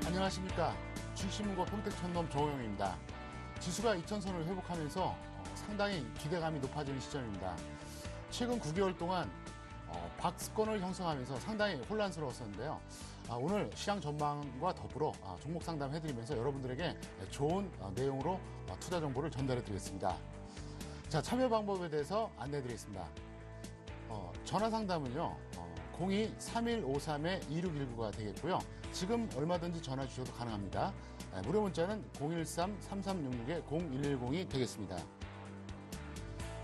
안녕하십니까. 주식신문고 평택촌놈 조호영입니다. 지수가 2000선을 회복하면서 상당히 기대감이 높아지는 시점입니다. 최근 9개월 동안 박스권을 형성하면서 상당히 혼란스러웠었는데요. 오늘 시장 전망과 더불어 종목 상담해드리면서 여러분들에게 좋은 내용으로 투자 정보를 전달해드리겠습니다. 자, 참여 방법에 대해서 안내해드리겠습니다. 전화 상담은요. 02-3153-2619가 되겠고요. 지금 얼마든지 전화 주셔도 가능합니다. 무료 문자는 013-3366-0110이 되겠습니다.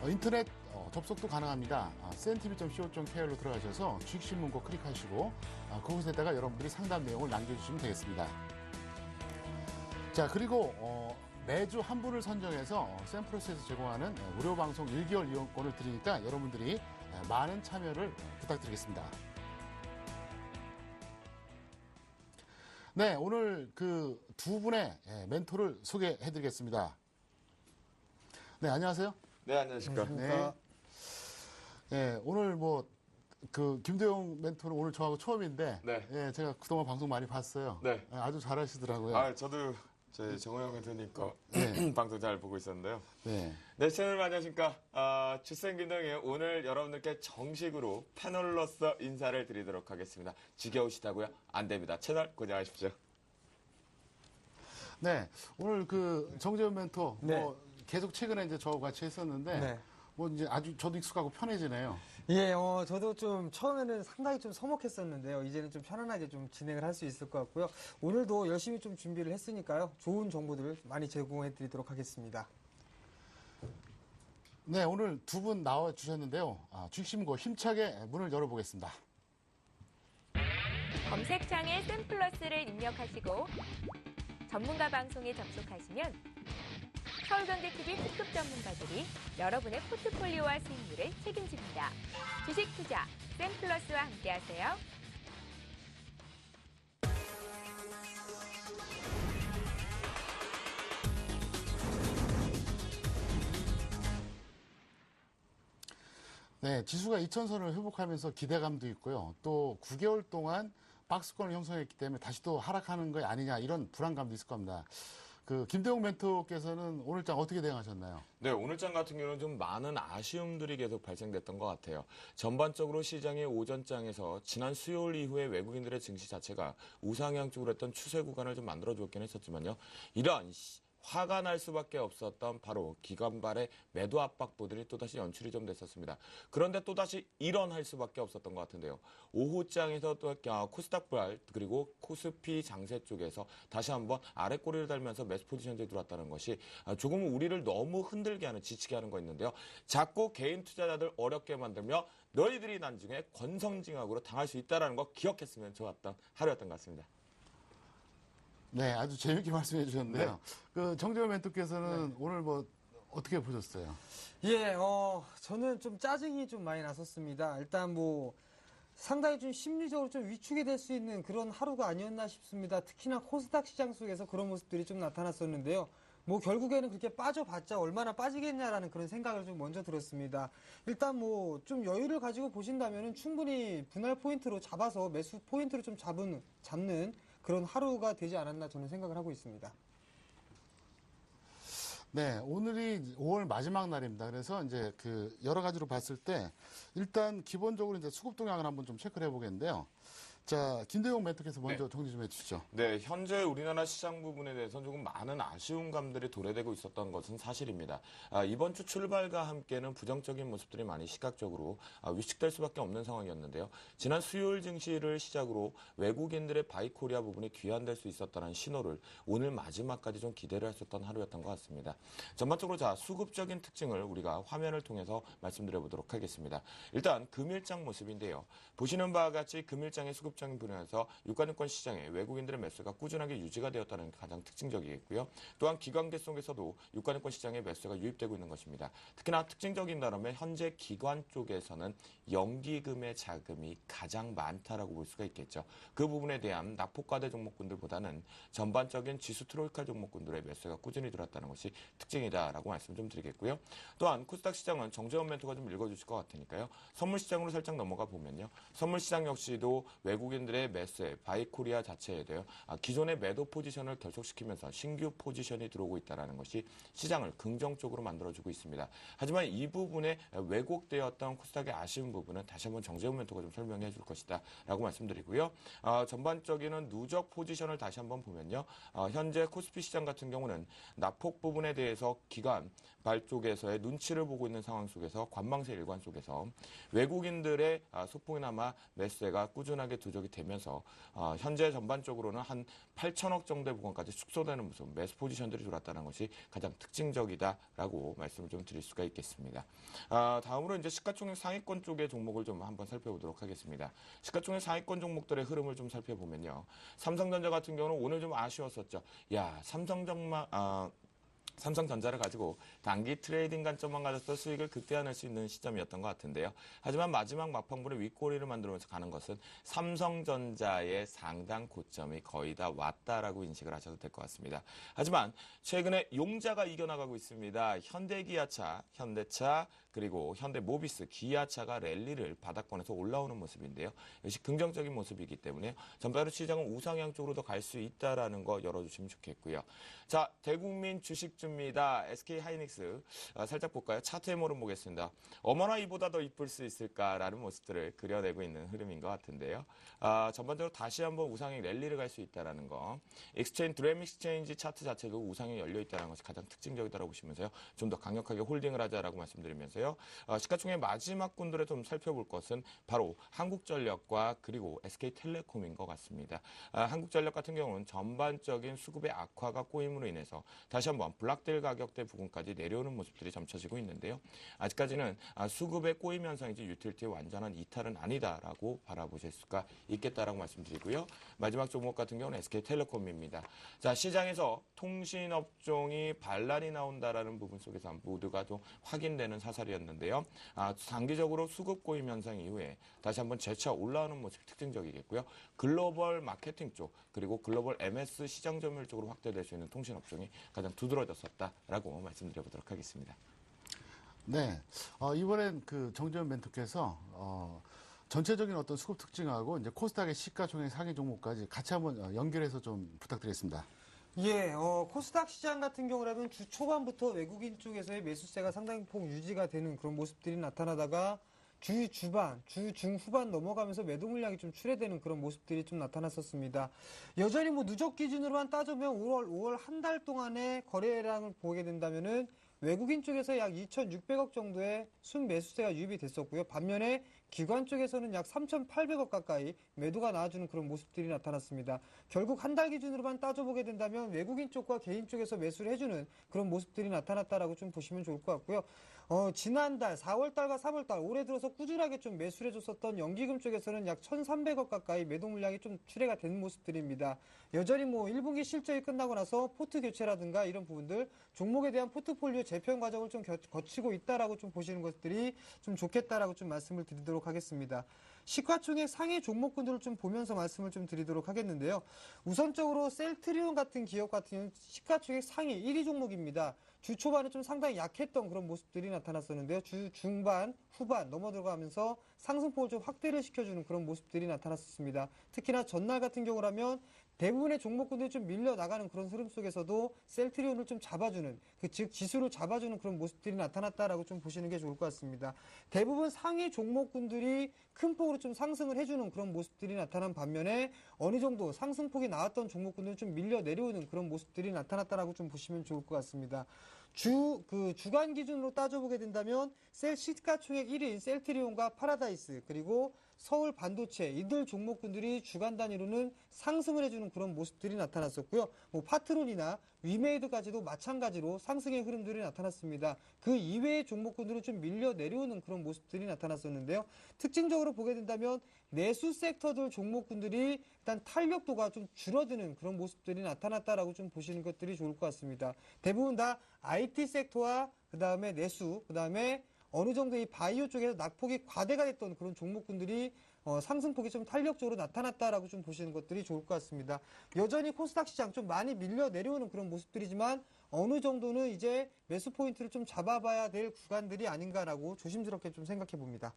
인터넷 접속도 가능합니다. cntv.co.kr로 들어가셔서 주식신문고 클릭하시고 그곳에다가 여러분들이 상담 내용을 남겨주시면 되겠습니다. 자, 그리고 매주 한 분을 선정해서 샘플러스에서 제공하는 무료 방송 1개월 이용권을 드리니까 여러분들이 많은 참여를 부탁드리겠습니다. 네, 오늘 그 두 분의 멘토를 소개해드리겠습니다. 네, 안녕하세요. 네, 안녕하십니까. 네. 네, 오늘 김대용 멘토는 오늘 저하고 처음인데, 네. 예, 제가 그동안 방송 많이 봤어요. 네. 아주 잘하시더라고요. 저도 제 정호영 멘토니까 네. 방송 잘 보고 있었는데요. 네. 네, 채널 안녕하십니까. 출생 김동희 오늘 여러분들께 정식으로 패널로서 인사를 드리도록 하겠습니다. 지겨우시다고요? 안 됩니다. 채널 고정하십시오. 네, 오늘 정재훈 멘토, 네. 계속 최근에 이제 저하고 같이 했었는데, 네. 이제 아주 저도 익숙하고 편해지네요. 예, 저도 좀 처음에는 상당히 좀 서먹했었는데요. 이제는 좀 편안하게 좀 진행을 할 수 있을 것 같고요. 오늘도 열심히 좀 준비를 했으니까요. 좋은 정보들을 많이 제공해 드리도록 하겠습니다. 네, 오늘 두 분 나와주셨는데요. 주식신문고 힘차게 문을 열어보겠습니다. 검색창에 샘플러스를 입력하시고 전문가 방송에 접속하시면 서울경제TV 특급 전문가들이 여러분의 포트폴리오와 수익률을 책임집니다. 주식 투자 샘플러스와 함께하세요. 네, 지수가 2000선을 회복하면서 기대감도 있고요. 또 9개월 동안 박스권을 형성했기 때문에 다시 또 하락하는 거 아니냐 이런 불안감도 있을 겁니다. 김대용 멘토께서는 오늘장 어떻게 대응하셨나요? 네, 오늘장 같은 경우는 좀 많은 아쉬움들이 계속 발생됐던 것 같아요. 전반적으로 시장의 오전장에서 지난 수요일 이후에 외국인들의 증시 자체가 우상향 쪽으로 했던 추세 구간을 좀 만들어주었긴 했었지만요. 이런 화가 날 수밖에 없었던 바로 기관발의 매도 압박보들이 또다시 연출이 좀 됐었습니다. 그런데 또다시 일어날 수밖에 없었던 것 같은데요. 오후장에서 또 코스닥발 그리고 코스피 장세 쪽에서 다시 한번 아래 꼬리를 달면서 매수 포지션에 들어왔다는 것이 조금 우리를 너무 흔들게 하는 지치게 하는 거 있는데요. 자꾸 개인 투자자들 어렵게 만들며 너희들이 나중에 권성징악으로 당할 수 있다는 거 기억했으면 좋았던 하루였던 것 같습니다. 네, 아주 재밌게 말씀해 주셨는데요. 네. 정재훈 멘토께서는 오늘 어떻게 보셨어요? 예, 저는 좀 짜증이 좀 많이 났었습니다. 일단 상당히 좀 심리적으로 좀 위축이 될 수 있는 그런 하루가 아니었나 싶습니다. 특히나 코스닥 시장 속에서 그런 모습들이 좀 나타났었는데요. 결국에는 그렇게 빠져봤자 얼마나 빠지겠냐라는 그런 생각을 좀 먼저 들었습니다. 일단 좀 여유를 가지고 보신다면은 충분히 분할 포인트로 잡아서 매수 포인트를 좀 잡는 그런 하루가 되지 않았나 저는 생각을 하고 있습니다. 네, 오늘이 5월 마지막 날입니다. 그래서 이제 여러 가지로 봤을 때 일단 기본적으로 이제 수급 동향을 한번 좀 체크를 해보겠는데요. 자, 김대용 멘토께서 먼저 정리 좀 해주시죠. 네, 현재 우리나라 시장 부분에 대해서는 조금 많은 아쉬운 감들이 도래되고 있었던 것은 사실입니다. 이번 주 출발과 함께는 부정적인 모습들이 많이 시각적으로 위축될 수밖에 없는 상황이었는데요. 지난 수요일 증시를 시작으로 외국인들의 바이코리아 부분이 귀환될 수 있었다는 신호를 오늘 마지막까지 좀 기대를 했었던 하루였던 것 같습니다. 전반적으로 수급적인 특징을 우리가 화면을 통해서 말씀드려 보도록 하겠습니다. 일단 금일장 모습인데요. 보시는 바와 같이 금일장의 수급 급증 분야에서 유가증권 시장에 외국인들의 매수가 꾸준하게 유지가 되었다는 게 가장 특징적이겠고요. 또한 기관계 속에서도 유가증권 시장에 매수가 유입되고 있는 것입니다. 특히나 특징적인다면 현재 기관 쪽에서는 연기금의 자금이 가장 많다라고 볼 수가 있겠죠. 그 부분에 대한 낙폭과대 종목군들보다는 전반적인 지수 트로이카 종목군들의 매수가 꾸준히 들어왔다는 것이 특징이다라고 말씀 좀 드리겠고요. 또한 코스닥 시장은 정재원 멘토가 좀 읽어주실 것 같으니까요. 선물 시장으로 살짝 넘어가 보면요. 선물 시장 역시도 외국인들의 매수에 바이코리아 자체에 대해 기존의 매도 포지션을 결속시키면서 신규 포지션이 들어오고 있다는 것이 시장을 긍정적으로 만들어주고 있습니다. 하지만 이 부분에 왜곡되었던 코스닥의 아쉬운 부분은 다시 한번 정재훈 멘토가 좀 설명해 줄 것이다 라고 말씀드리고요. 전반적인 누적 포지션을 다시 한번 보면요. 현재 코스피 시장 같은 경우는 낙폭 부분에 대해서 기관 발 쪽에서의 눈치를 보고 있는 상황 속에서 관망세 일관 속에서 외국인들의 소폭이나마 매수세가 꾸준하게 누적이 되면서 현재 전반적으로는 한 8천억 정도의 부분까지 축소되는 모습, 매수 포지션들이 들어왔다는 것이 가장 특징적이다라고 말씀을 좀 드릴 수가 있겠습니다. 다음으로 이제 시가총액 상위권 쪽의 종목을 좀 한번 살펴보도록 하겠습니다. 시가총액 상위권 종목들의 흐름을 좀 살펴보면요. 삼성전자 같은 경우는 오늘 좀 아쉬웠었죠. 삼성전자를 가지고 단기 트레이딩 관점만 가져서 수익을 극대화할 수 있는 시점이었던 것 같은데요. 하지만 마지막 막판부에 윗꼬리를 만들면서 가는 것은 삼성전자의 상당 고점이 거의 다 왔다라고 인식을 하셔도 될 것 같습니다. 하지만 최근에 용자가 이겨나가고 있습니다. 현대기아차, 현대차, 그리고 현대모비스, 기아차가 랠리를 바닥권에서 올라오는 모습인데요. 이것이 긍정적인 모습이기 때문에 전반적으로 시장은 우상향 쪽으로 더 갈 수 있다라는 거 열어주시면 좋겠고요. 자, 대국민 주식주입니다. SK하이닉스 살짝 볼까요? 차트의 모습 보겠습니다. 어머나 이보다 더 이쁠 수 있을까라는 모습들을 그려내고 있는 흐름인 것 같은데요. 전반적으로 다시 한번 우상향 랠리를 갈 수 있다라는 거. 드램 익스체인지 차트 자체도 우상향 열려 있다는 것이 가장 특징적이다라고 보시면서요. 좀 더 강력하게 홀딩을 하자라고 말씀드리면서요. 시가총액 마지막 군들에 좀 살펴볼 것은 바로 한국전력과 그리고 SK텔레콤인 것 같습니다. 한국전력 같은 경우는 전반적인 수급의 악화가 꼬임으로 인해서 다시 한번 블락딜 가격대 부분까지 내려오는 모습들이 점쳐지고 있는데요. 아직까지는 수급의 꼬임 현상이지 유틸리티의 완전한 이탈은 아니다라고 바라보실 수가 있겠다라고 말씀드리고요. 마지막 종목 같은 경우는 SK텔레콤입니다. 자, 시장에서 통신업종이 반란이 나온다라는 부분 속에서 모두가 좀 확인되는 사설이었는데요. 단기적으로 수급 꼬임 현상 이후에 다시 한번 재차 올라오는 모습이 특징적이겠고요. 글로벌 마케팅 쪽 그리고 글로벌 MS 시장 점유율 쪽으로 확대될 수 있는 통신업종이 가장 두드러졌었다라고 말씀드려보도록 하겠습니다. 네, 이번엔 그 정재현 멘토께서 전체적인 어떤 수급 특징하고 이제 코스닥의 시가총액 상위 종목까지 같이 한번 연결해서 좀 부탁드리겠습니다. 예, 코스닥 시장 같은 경우라면 주 초반부터 외국인 쪽에서의 매수세가 상당히 폭 유지가 되는 그런 모습들이 나타나다가 주 주반, 주 중후반 넘어가면서 매도 물량이 좀 출회되는 그런 모습들이 좀 나타났었습니다. 여전히 뭐 누적 기준으로만 따지면 5월 한 달 동안의 거래량을 보게 된다면은 외국인 쪽에서 약 2,600억 정도의 순매수세가 유입이 됐었고요. 반면에 기관 쪽에서는 약 3,800억 가까이 매도가 나와주는 그런 모습들이 나타났습니다. 결국 한 달 기준으로만 따져보게 된다면 외국인 쪽과 개인 쪽에서 매수를 해주는 그런 모습들이 나타났다라고 좀 보시면 좋을 것 같고요. 지난달 4월달과 3월달 올해 들어서 꾸준하게 좀 매수를 해줬었던 연기금 쪽에서는 약 1,300억 가까이 매도 물량이 좀 출회가 된 모습들입니다. 여전히 뭐 1분기 실적이 끝나고 나서 포트 교체라든가 이런 부분들 종목에 대한 포트폴리오 재편 과정을 좀 거치고 있다라고 좀 보시는 것들이 좀 좋겠다라고 좀 말씀을 드리도록 하겠습니다. 시가총액 상위 종목군들을 좀 보면서 말씀을 좀 드리도록 하겠는데요. 우선적으로 셀트리온 같은 기업 같은 경우는 시가총액 상위 1위 종목입니다. 주 초반에 좀 상당히 약했던 그런 모습들이 나타났었는데요. 주 중반, 후반 넘어들어가면서 상승폭을 좀 확대를 시켜주는 그런 모습들이 나타났었습니다. 특히나 전날 같은 경우라면 대부분의 종목군들이 좀 밀려나가는 그런 흐름 속에서도 셀트리온을 좀 잡아주는, 즉 지수를 잡아주는 그런 모습들이 나타났다라고 좀 보시는 게 좋을 것 같습니다. 대부분 상위 종목군들이 큰 폭으로 좀 상승을 해주는 그런 모습들이 나타난 반면에 어느 정도 상승폭이 나왔던 종목군들은 좀 밀려 내려오는 그런 모습들이 나타났다라고 좀 보시면 좋을 것 같습니다. 주간 기준으로 따져보게 된다면 시가총액 1위인 셀트리온과 파라다이스 그리고 서울 반도체 이들 종목군들이 주간 단위로는 상승을 해주는 그런 모습들이 나타났었고요. 뭐 파트론이나 위메이드까지도 마찬가지로 상승의 흐름들이 나타났습니다. 그 이외의 종목군들은 좀 밀려 내려오는 그런 모습들이 나타났었는데요. 특징적으로 보게 된다면 내수 섹터들 종목군들이 일단 탄력도가 좀 줄어드는 그런 모습들이 나타났다라고 좀 보시는 것들이 좋을 것 같습니다. 대부분 다 IT 섹터와 그 다음에 내수, 그 다음에 어느 정도 이 바이오 쪽에서 낙폭이 과대가 됐던 그런 종목군들이 상승폭이 좀 탄력적으로 나타났다라고 좀 보시는 것들이 좋을 것 같습니다. 여전히 코스닥 시장 좀 많이 밀려 내려오는 그런 모습들이지만 어느 정도는 이제 매수 포인트를 좀 잡아봐야 될 구간들이 아닌가라고 조심스럽게 좀 생각해 봅니다.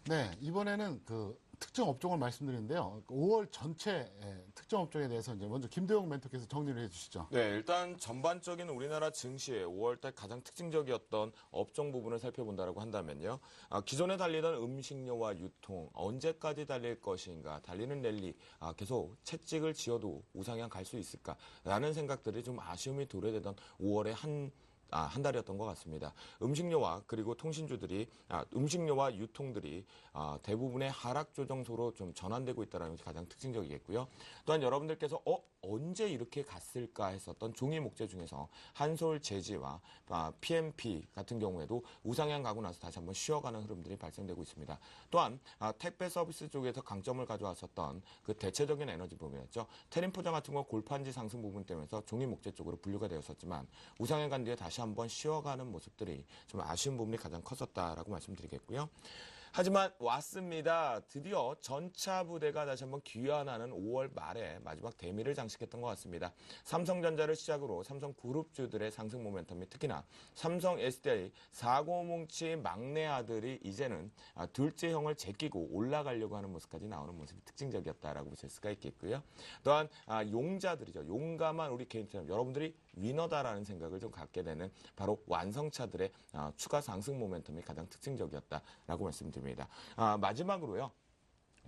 네, 이번에는 그 특정 업종을 말씀드리는데요. 5월 전체 특정 업종에 대해서 이제 먼저 김도영 멘토께서 정리를 해주시죠. 네, 일단 전반적인 우리나라 증시의 5월달 가장 특징적이었던 업종 부분을 살펴본다고 한다면요. 기존에 달리던 음식료와 유통, 언제까지 달릴 것인가, 달리는 랠리, 계속 채찍을 지어도 우상향 갈 수 있을까라는 생각들이 좀 아쉬움이 도래되던 5월의 한 달이었던 것 같습니다. 음식료와 그리고 통신주들이 음식료와 유통들이 대부분의 하락 조정소로 좀 전환되고 있다는 것이 가장 특징적이겠고요. 또한 여러분들께서 언제 이렇게 갔을까 했었던 종이 목재 중에서 한솔 제지와 PMP 같은 경우에도 우상향 가고 나서 다시 한번 쉬어가는 흐름들이 발생되고 있습니다. 또한 택배 서비스 쪽에서 강점을 가져왔었던 그 대체적인 에너지 부분이었죠. 테린포장 같은 거 골판지 상승 부분 때문에 종이 목재 쪽으로 분류가 되었었지만 우상향 간 뒤에 다시 한번 쉬어가는 모습들이 좀 아쉬운 부분이 가장 컸었다라고 말씀드리겠고요. 하지만 왔습니다. 드디어 전차 부대가 다시 한번 귀환하는 5월 말에 마지막 대미를 장식했던 것 같습니다. 삼성전자를 시작으로 삼성그룹주들의 상승 모멘텀이 특히나 삼성 SDI 40뭉치 막내 아들이 이제는 둘째 형을 제끼고 올라가려고 하는 모습까지 나오는 모습이 특징적이었다라고 보실 수가 있겠고요. 또한 용자들이죠. 용감한 우리 개인처럼 여러분들이 위너다라는 생각을 좀 갖게 되는 바로 완성차들의 추가 상승 모멘텀이 가장 특징적이었다라고 말씀드립니다. 마지막으로요.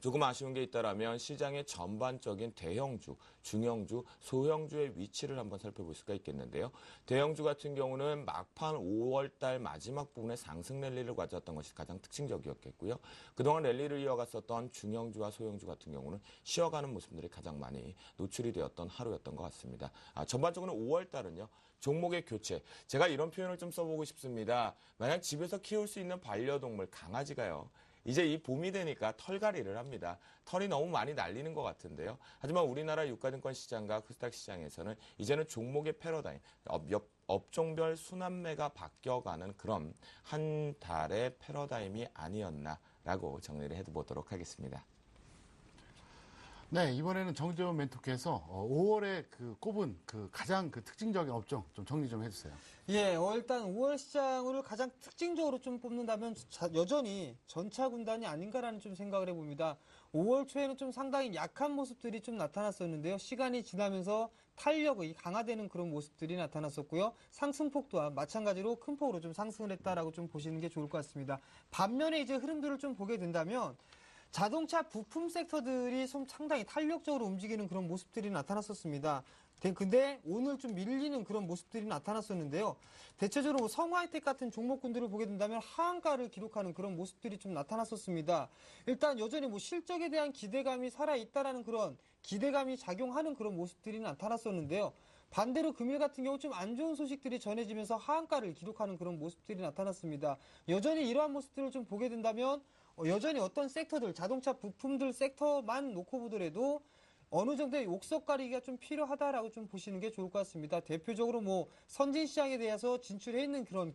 조금 아쉬운 게 있다라면 시장의 전반적인 대형주, 중형주, 소형주의 위치를 한번 살펴볼 수가 있겠는데요. 대형주 같은 경우는 막판 5월달 마지막 부분에 상승 랠리를 가져왔던 것이 가장 특징적이었겠고요. 그동안 랠리를 이어갔었던 중형주와 소형주 같은 경우는 쉬어가는 모습들이 가장 많이 노출이 되었던 하루였던 것 같습니다. 전반적으로 5월달은요. 종목의 교체. 제가 이런 표현을 좀 써보고 싶습니다. 만약 집에서 키울 수 있는 반려동물 강아지가요. 이제 이 봄이 되니까 털갈이를 합니다. 털이 너무 많이 날리는 것 같은데요. 하지만 우리나라 유가증권 시장과 코스닥 시장에서는 이제는 종목의 패러다임, 업종별 순환매가 바뀌어가는 그런 한 달의 패러다임이 아니었나라고 정리를 해보도록 하겠습니다. 네, 이번에는 정재원 멘토께서 5월에 꼽은 가장 특징적인 업종 좀 정리 좀 해주세요. 예, 일단 5월 시장을 가장 특징적으로 좀 뽑는다면 여전히 전차 군단이 아닌가라는 좀 생각을 해봅니다. 5월 초에는 좀 상당히 약한 모습들이 좀 나타났었는데요. 시간이 지나면서 탄력이 강화되는 그런 모습들이 나타났었고요. 상승폭 또한 마찬가지로 큰 폭으로 좀 상승을 했다라고 좀 보시는 게 좋을 것 같습니다. 반면에 이제 흐름들을 좀 보게 된다면 자동차 부품 섹터들이 좀 상당히 탄력적으로 움직이는 그런 모습들이 나타났었습니다. 근데 오늘 좀 밀리는 그런 모습들이 나타났었는데요. 대체적으로 성화이텍 같은 종목군들을 보게 된다면 하한가를 기록하는 그런 모습들이 좀 나타났었습니다. 일단 여전히 실적에 대한 기대감이 살아있다라는 그런 기대감이 작용하는 그런 모습들이 나타났었는데요. 반대로 금일 같은 경우 좀 안 좋은 소식들이 전해지면서 하한가를 기록하는 그런 모습들이 나타났습니다. 여전히 이러한 모습들을 좀 보게 된다면 여전히 어떤 섹터들, 자동차 부품들 섹터만 놓고 보더라도 어느 정도의 옥석 가리기가 좀 필요하다라고 좀 보시는 게 좋을 것 같습니다. 대표적으로 선진 시장에 대해서 진출해 있는 그런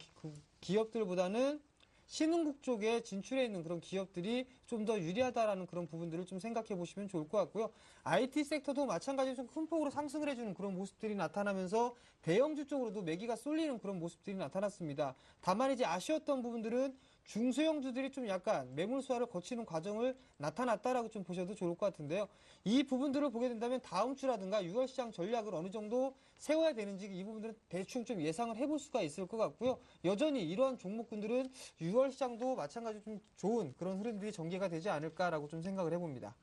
기업들보다는 신흥국 쪽에 진출해 있는 그런 기업들이 좀 더 유리하다라는 그런 부분들을 좀 생각해 보시면 좋을 것 같고요. IT 섹터도 마찬가지로 좀 큰 폭으로 상승을 해주는 그런 모습들이 나타나면서 대형주 쪽으로도 매기가 쏠리는 그런 모습들이 나타났습니다. 다만 이제 아쉬웠던 부분들은 중소형주들이 좀 약간 매물 수화를 거치는 과정을 나타났다라고 좀 보셔도 좋을 것 같은데요. 이 부분들을 보게 된다면 다음 주라든가 6월 시장 전략을 어느 정도 세워야 되는지 이 부분들은 대충 좀 예상을 해볼 수가 있을 것 같고요. 여전히 이러한 종목군들은 6월 시장도 마찬가지로 좀 좋은 그런 흐름들이 전개가 되지 않을까라고 좀 생각을 해봅니다.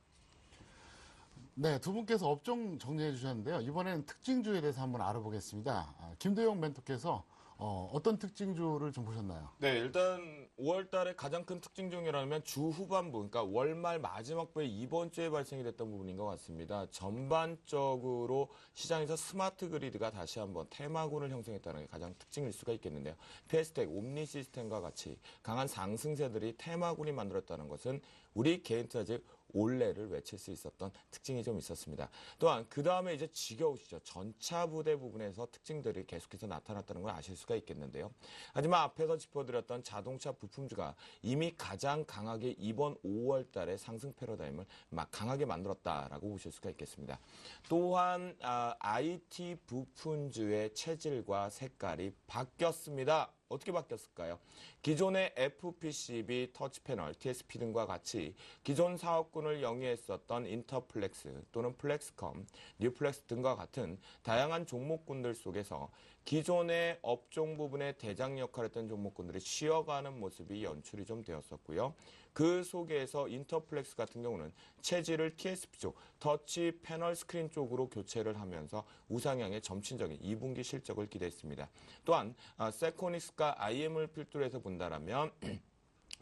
네, 두 분께서 업종 정리해 주셨는데요. 이번에는 특징주에 대해서 한번 알아보겠습니다. 김도영 멘토께서 어떤 특징주를 좀 보셨나요? 네, 일단 5월 달에 가장 큰 특징 중이라면 주 후반부, 그러니까 월말 마지막 부에 이번 주에 발생이 됐던 부분인 것 같습니다. 전반적으로 시장에서 스마트 그리드가 다시 한번 테마군을 형성했다는 게 가장 특징일 수가 있겠는데요. 페스텍, 옴니 시스템과 같이 강한 상승세들이 테마군이 만들었다는 것은 우리 개인 투자 즉 올레를 외칠 수 있었던 특징이 좀 있었습니다. 또한 그 다음에 이제 지겨우시죠. 전차 부대 부분에서 특징들이 계속해서 나타났다는 걸 아실 수가 있겠는데요. 하지만 앞에서 짚어드렸던 자동차 부품주가 이미 가장 강하게 이번 5월 달에 상승 패러다임을 막 강하게 만들었다라고 보실 수가 있겠습니다. 또한 IT 부품주의 체질과 색깔이 바뀌었습니다. 어떻게 바뀌었을까요? 기존의 FPCB, 터치패널, TSP 등과 같이 기존 사업군을 영위했었던 인터플렉스 또는 플렉스컴, 뉴플렉스 등과 같은 다양한 종목군들 속에서 기존의 업종 부분의 대장 역할을 했던 종목군들이 쉬어가는 모습이 연출이 좀 되었었고요. 그 속에서 인터플렉스 같은 경우는 체질을 TSP 쪽, 터치 패널 스크린 쪽으로 교체를 하면서 우상향의 점진적인 2분기 실적을 기대했습니다. 또한 세코닉스가 IM을 필두로 해서 본다라면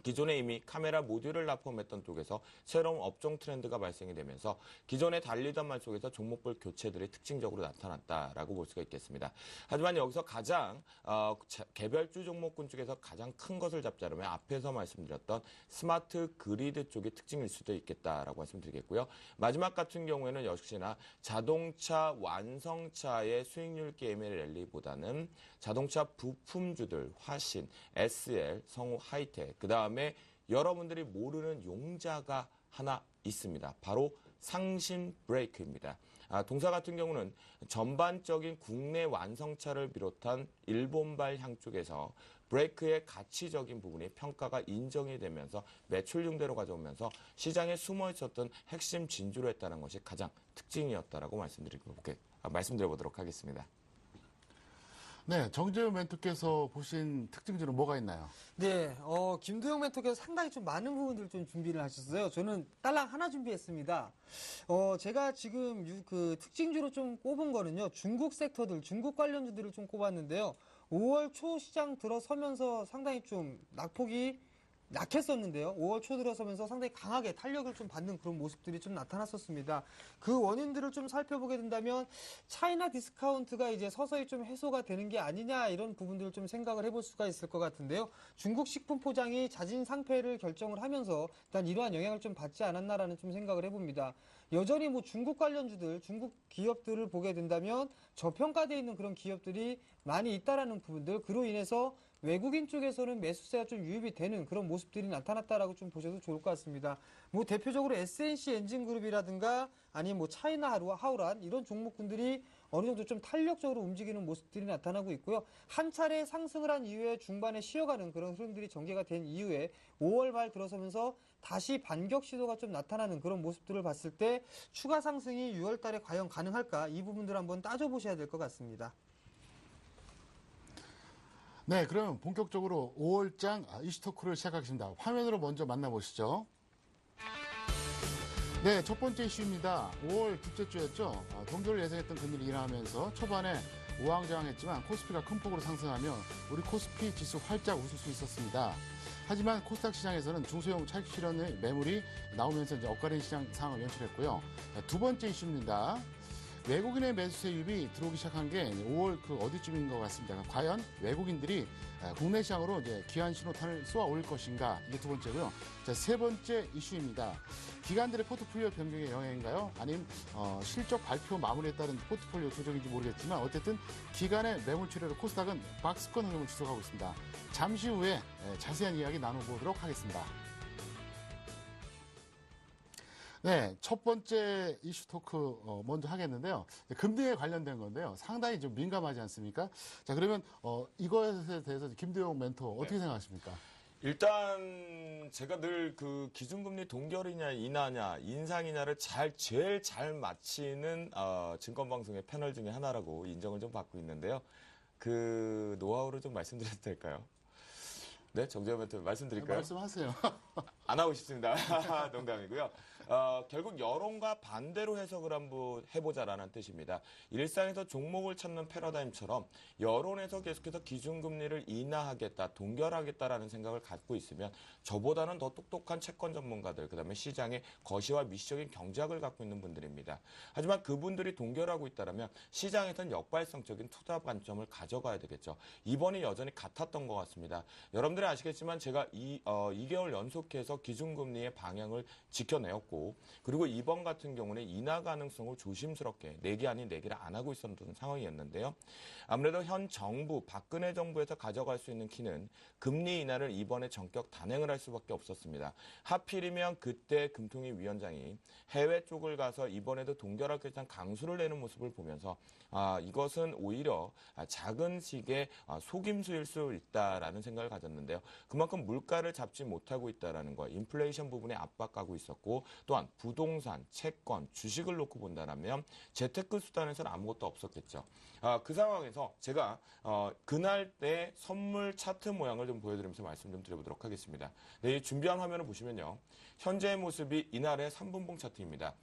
기존에 이미 카메라 모듈을 납품했던 쪽에서 새로운 업종 트렌드가 발생이 되면서 기존에 달리던 말 속에서 종목별 교체들이 특징적으로 나타났다라고 볼 수가 있겠습니다. 하지만 여기서 가장 개별주 종목군 중에서 가장 큰 것을 잡자면 앞에서 말씀드렸던 스마트 그리드 쪽의 특징일 수도 있겠다라고 말씀드리겠고요. 마지막 같은 경우에는 역시나 자동차 완성차의 수익률 게임의 랠리보다는 자동차 부품주들 화신, SL, 성우 하이텍, 그 다음에 여러분들이 모르는 용자가 하나 있습니다. 바로 상신 브레이크입니다. 동사 같은 경우는 전반적인 국내 완성차를 비롯한 일본발 향 쪽에서 브레이크의 가치적인 부분이 평가가 인정이 되면서 매출 융대로 가져오면서 시장에 숨어 있었던 핵심 진주로 했다는 것이 가장 특징이었다라고 말씀드려보도록 하겠습니다. 네, 정재훈 멘토께서 보신 특징주는 뭐가 있나요? 네, 김도영 멘토께서 상당히 좀 많은 부분들 좀 준비를 하셨어요. 저는 딸랑 하나 준비했습니다. 제가 지금 그 특징주로 좀 꼽은 거는요, 중국 섹터들, 중국 관련주들을 좀 꼽았는데요. 5월 초 시장 들어서면서 상당히 좀 낙폭이 약했었는데요. 5월 초 들어서면서 상당히 강하게 탄력을 좀 받는 그런 모습들이 좀 나타났었습니다. 그 원인들을 좀 살펴보게 된다면 차이나 디스카운트가 이제 서서히 좀 해소가 되는 게 아니냐 이런 부분들을 좀 생각을 해볼 수가 있을 것 같은데요. 중국 식품 포장이 자진 상폐를 결정을 하면서 일단 이러한 영향을 좀 받지 않았나라는 좀 생각을 해봅니다. 여전히 뭐 중국 관련주들, 중국 기업들을 보게 된다면 저평가되어 있는 그런 기업들이 많이 있다라는 부분들, 그로 인해서 외국인 쪽에서는 매수세가 좀 유입이 되는 그런 모습들이 나타났다라고 좀 보셔도 좋을 것 같습니다. 뭐 대표적으로 SNC 엔진그룹이라든가 아니면 뭐 차이나 하우란 이런 종목군들이 어느 정도 좀 탄력적으로 움직이는 모습들이 나타나고 있고요. 한 차례 상승을 한 이후에 중반에 쉬어가는 그런 흐름들이 전개가 된 이후에 5월 말 들어서면서 다시 반격 시도가 좀 나타나는 그런 모습들을 봤을 때 추가 상승이 6월 달에 과연 가능할까? 이 부분들 한번 따져보셔야 될 것 같습니다. 네, 그럼 본격적으로 5월장 이슈토크를 시작하겠습니다. 화면으로 먼저 만나보시죠. 네, 첫 번째 이슈입니다. 5월 둘째 주였죠. 동결을 예상했던 금리를 인하하면서 초반에 우왕좌왕했지만 코스피가 큰 폭으로 상승하며 우리 코스피 지수 활짝 웃을 수 있었습니다. 하지만 코스닥 시장에서는 중소형 차익 실현의 매물이 나오면서 이제 엇가린 시장 상황을 연출했고요. 두 번째 이슈입니다. 외국인의 매수세 유입이 들어오기 시작한 게 5월 그 어디쯤인 것 같습니다. 과연 외국인들이 국내 시장으로 이제 귀한 신호탄을 쏘아 올릴 것인가? 이게 두 번째고요. 자, 세 번째 이슈입니다. 기관들의 포트폴리오 변경의 영향인가요? 아니면 실적 발표 마무리에 따른 포트폴리오 조정인지 모르겠지만 어쨌든 기관의 매물 출혈로 코스닥은 박스권 흐름을 지속하고 있습니다. 잠시 후에 자세한 이야기 나눠보도록 하겠습니다. 네, 첫 번째 이슈 토크 먼저 하겠는데요. 금리에 관련된 건데요. 상당히 좀 민감하지 않습니까? 자, 그러면 이것에 대해서 김도영 멘토 어떻게 생각하십니까? 일단 제가 늘 그 기준금리 동결이냐 인하냐 인상이냐를 제일 잘 맞히는 증권방송의 패널 중에 하나라고 인정을 좀 받고 있는데요. 그 노하우를 좀 말씀드려도 될까요? 네, 정재현 멘토 말씀드릴까요? 말씀하세요. 안 하고 싶습니다. 농담이고요. 결국 여론과 반대로 해석을 한번 해보자라는 뜻입니다. 일상에서 종목을 찾는 패러다임처럼 여론에서 계속해서 기준금리를 인하하겠다, 동결하겠다라는 생각을 갖고 있으면 저보다는 더 똑똑한 채권 전문가들, 그다음에 시장의 거시와 미시적인 경제학을 갖고 있는 분들입니다. 하지만 그분들이 동결하고 있다면 시장에선 역발상적인 투자 관점을 가져가야 되겠죠. 이번이 여전히 같았던 것 같습니다. 여러분들이 아시겠지만 제가 2개월 연속해서 기준금리의 방향을 지켜내었고, 그리고 이번 같은 경우는 인하 가능성을 조심스럽게 내기 아닌 내기를 안 하고 있었던 상황이었는데요. 아무래도 현 정부, 박근혜 정부에서 가져갈 수 있는 키는 금리 인하를 이번에 전격 단행을 할 수밖에 없었습니다. 하필이면 그때 금통위 위원장이 해외 쪽을 가서 이번에도 동결할 결단 강수를 내는 모습을 보면서 이것은 오히려 작은 식의 속임수일 수 있다라는 생각을 가졌는데요. 그만큼 물가를 잡지 못하고 있다라는 거, 인플레이션 부분에 압박하고 있었고, 또한 부동산, 채권, 주식을 놓고 본다면 재테크 수단에서는 아무것도 없었겠죠. 그 상황에서 제가 그날 때 선물 차트 모양을 좀 보여드리면서 말씀 좀 드려보도록 하겠습니다. 네, 준비한 화면을 보시면요. 현재의 모습이 이날의 3분봉 차트입니다.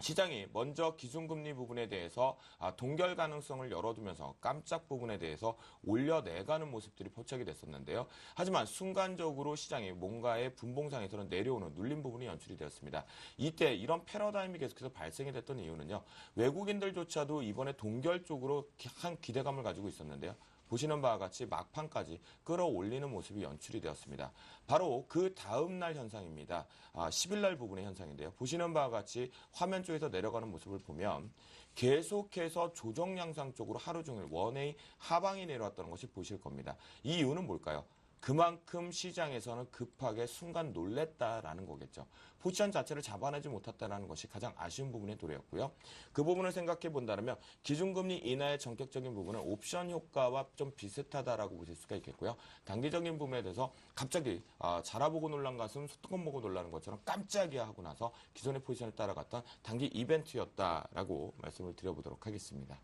시장이 먼저 기준금리 부분에 대해서 동결 가능성을 열어두면서 깜짝 부분에 대해서 올려내가는 모습들이 포착이 됐었는데요. 하지만 순간적으로 시장이 뭔가의 분봉상에서는 내려오는 눌림 부분이 연출이 되었습니다. 이때 이런 패러다임이 계속해서 발생이 됐던 이유는요. 외국인들조차도 이번에 동결 쪽으로 한 기대감을 가지고 있었는데요. 보시는 바와 같이 막판까지 끌어올리는 모습이 연출이 되었습니다. 바로 그 다음 날 현상입니다. 10일 날 부분의 현상인데요. 보시는 바와 같이 화면 쪽에서 내려가는 모습을 보면 계속해서 조정 양상 쪽으로 하루 종일 원웨이 하방이 내려왔다는 것이 보실 겁니다. 이 이유는 뭘까요? 그만큼 시장에서는 급하게 순간 놀랬다라는 거겠죠. 포지션 자체를 잡아내지 못했다는 것이 가장 아쉬운 부분의 도래였고요. 그 부분을 생각해 본다면 기준금리 인하의 전격적인 부분은 옵션 효과와 좀 비슷하다라고 보실 수가 있겠고요. 단기적인 부분에 대해서 갑자기 자라보고 놀란 가슴 소뚜껑 보고 놀라는 것처럼 깜짝이야 하고 나서 기존의 포지션을 따라갔던 단기 이벤트였다라고 말씀을 드려보도록 하겠습니다.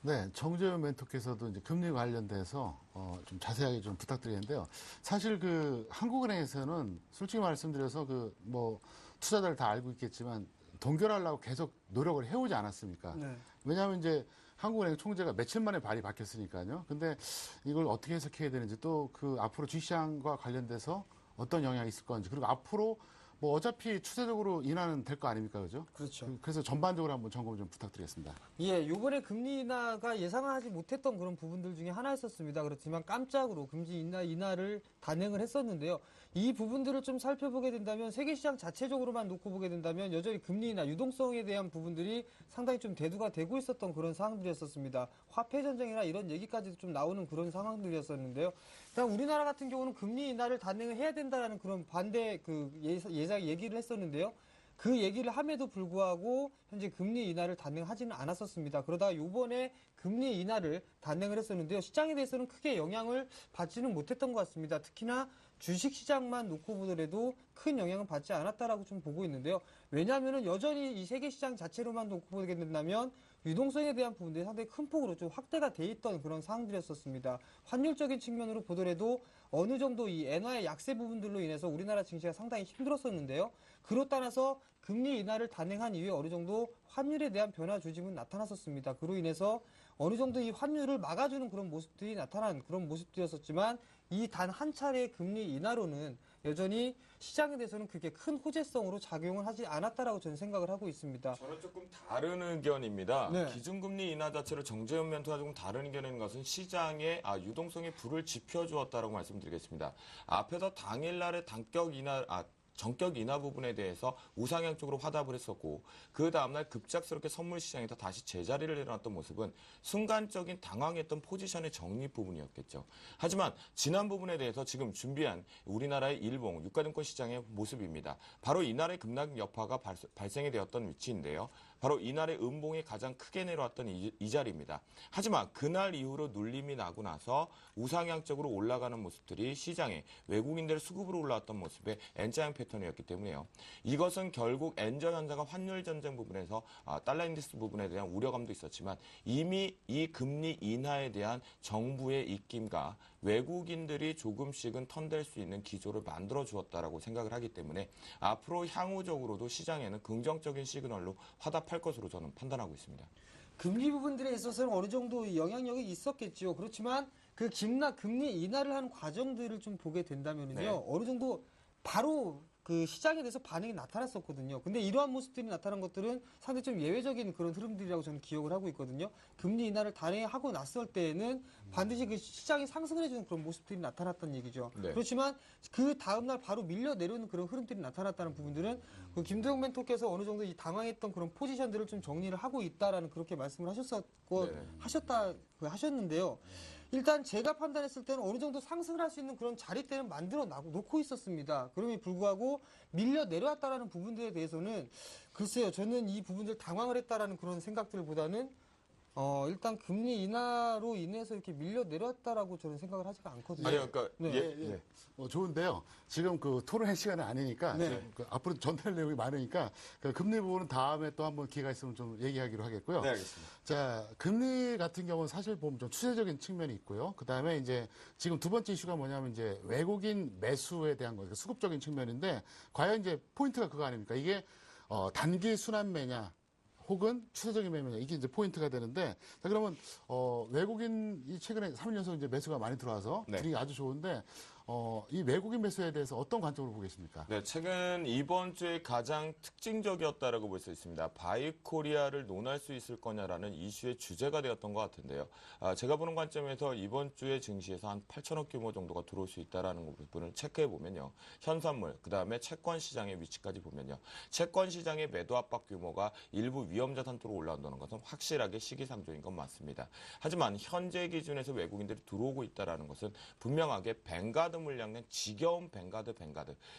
네, 정재현 멘토께서도 이제 금리 관련돼서 좀 자세하게 좀 부탁드리는데요. 사실 그 한국은행에서는 솔직히 말씀드려서 투자자들 다 알고 있겠지만 동결하려고 계속 노력을 해오지 않았습니까? 네. 왜냐하면 이제 한국은행 총재가 며칠 만에 발이 바뀌었으니까요. 근데 이걸 어떻게 해석해야 되는지 또 그 앞으로 주식시장과 관련돼서 어떤 영향이 있을 건지, 그리고 앞으로 어차피 추세적으로 인하는 될 거 아닙니까? 그죠? 그렇죠. 그래서 전반적으로 한번 점검 좀 부탁드리겠습니다. 예, 요번에 금리 인하가 예상하지 못했던 그런 부분들 중에 하나였었습니다. 그렇지만 깜짝으로 금리 인하를 단행을 했었는데요. 이 부분들을 좀 살펴보게 된다면 세계시장 자체적으로만 놓고 보게 된다면 여전히 금리 인하, 유동성에 대한 부분들이 상당히 좀 대두가 되고 있었던 그런 상황들이었었습니다. 화폐 전쟁이나 이런 얘기까지도 좀 나오는 그런 상황들이었었는데요. 일단 우리나라 같은 경우는 금리 인하를 단행을 해야 된다라는 그런 반대 얘기를 했었는데요. 그 얘기를 함에도 불구하고 현재 금리 인하를 단행하지는 않았었습니다. 그러다가 요번에 금리 인하를 단행을 했었는데요. 시장에 대해서는 크게 영향을 받지는 못했던 것 같습니다. 특히나 주식시장만 놓고 보더라도 큰 영향을 받지 않았다라고 좀 보고 있는데요. 왜냐하면 여전히 이 세계시장 자체로만 놓고 보게 된다면 유동성에 대한 부분들이 상당히 큰 폭으로 좀 확대가 돼 있던 그런 상황들이었었습니다. 환율적인 측면으로 보더라도 어느 정도 이 엔화의 약세 부분들로 인해서 우리나라 증시가 상당히 힘들었었는데요. 그로 따라서 금리 인하를 단행한 이후에 어느 정도 환율에 대한 변화 조짐은 나타났었습니다. 그로 인해서 어느 정도 이 환율을 막아주는 그런 모습들이 나타난 그런 모습들이었었지만 이 단 한 차례의 금리 인하로는 여전히 시장에 대해서는 그게 큰 호재성으로 작용을 하지 않았다라고 저는 생각을 하고 있습니다. 저는 조금 다른 의견입니다. 네. 기준금리 인하 자체를 정재현 멘토와 조금 다른 의견인 것은 시장의 유동성에 불을 지펴주었다라고 말씀드리겠습니다. 앞에서 당일날의 전격 인하 부분에 대해서 우상향 쪽으로 화답을 했었고, 그 다음날 급작스럽게 선물 시장에서 다시 제자리를 내려놨던 모습은 순간적인 당황했던 포지션의 정립 부분이었겠죠. 하지만 지난 부분에 대해서 지금 준비한 우리나라의 일봉 유가증권 시장의 모습입니다. 바로 이날의 급락 여파가 발생이 되었던 위치인데요. 바로 이날의 음봉이 가장 크게 내려왔던 이 자리입니다. 하지만 그날 이후로 눌림이 나고 나서 우상향적으로 올라가는 모습들이 시장에 외국인들 수급으로 올라왔던 모습의 N자형 패턴이었기 때문에요. 이것은 결국 N저 현상과 환율 전쟁 부분에서 달러 인덱스 부분에 대한 우려감도 있었지만 이미 이 금리 인하에 대한 정부의 입김과 외국인들이 조금씩은 턴될 수 있는 기조를 만들어 주었다라고 생각을 하기 때문에 앞으로 향후적으로도 시장에는 긍정적인 시그널로 화답할 것으로 저는 판단하고 있습니다. 금리 부분들에 있어서는 어느 정도 영향력이 있었겠죠. 그렇지만 그 금리 인하를 하는 과정들을 좀 보게 된다면요. 네. 어느 정도 바로 그 시장에 대해서 반응이 나타났었거든요. 근데 이러한 모습들이 나타난 것들은 상당히 좀 예외적인 그런 흐름들이라고 저는 기억을 하고 있거든요. 금리 인하를 단행하고 났을 때에는 반드시 그 시장이 상승을 해주는 그런 모습들이 나타났다는 얘기죠. 네. 그렇지만 그 다음날 바로 밀려 내려오는 그런 흐름들이 나타났다는 부분들은 그 김도영 멘토께서 어느 정도 이 당황했던 그런 포지션들을 좀 정리를 하고 있다라는 그렇게 말씀을 네. 하셨는데요. 일단 제가 판단했을 때는 어느 정도 상승을 할 수 있는 그런 자리대는 만들어 놓고 있었습니다. 그럼에도 불구하고 밀려 내려왔다라는 부분들에 대해서는 글쎄요, 저는 이 부분들 당황을 했다라는 그런 생각들보다는 일단 금리 인하로 인해서 이렇게 밀려 내려왔다라고 저는 생각을 하지가 않거든요. 아니, 그러니까 네. 예. 좋은데요. 지금 그 토론회 시간은 아니니까 네. 지금 그 앞으로 전달 내용이 많으니까 그 금리 부분은 다음에 또 한번 기회가 있으면 좀 얘기하기로 하겠고요. 네, 알겠습니다. 자, 금리 같은 경우는 사실 보면 좀 추세적인 측면이 있고요. 그 다음에 이제 지금 두 번째 이슈가 뭐냐면 이제 외국인 매수에 대한 거, 수급적인 측면인데 과연 이제 포인트가 그거 아닙니까? 이게 단기 순환 매냐 혹은 추세적인 매매냐 이게 이제 포인트가 되는데 자, 그러면 외국인이 최근에 3일 연속 이제 매수가 많이 들어와서 네. 분위기 아주 좋은데 이 외국인 매수에 대해서 어떤 관점으로 보겠습니까? 네, 최근 이번 주에 가장 특징적이었다라고 볼 수 있습니다. 바이코리아를 논할 수 있을 거냐라는 이슈의 주제가 되었던 것 같은데요. 제가 보는 관점에서 이번 주에 증시에서 한 8천억 규모 정도가 들어올 수 있다라는 부분을 체크해 보면요. 현선물, 그다음에 채권 시장의 위치까지 보면요. 채권 시장의 매도 압박 규모가 일부 위험자산 쪽으로 올라온다는 것은 확실하게 시기상조인 건 맞습니다. 하지만 현재 기준에서 외국인들이 들어오고 있다라는 것은 분명하게 뱅가드 물량 낸 지겨운 뱅가드.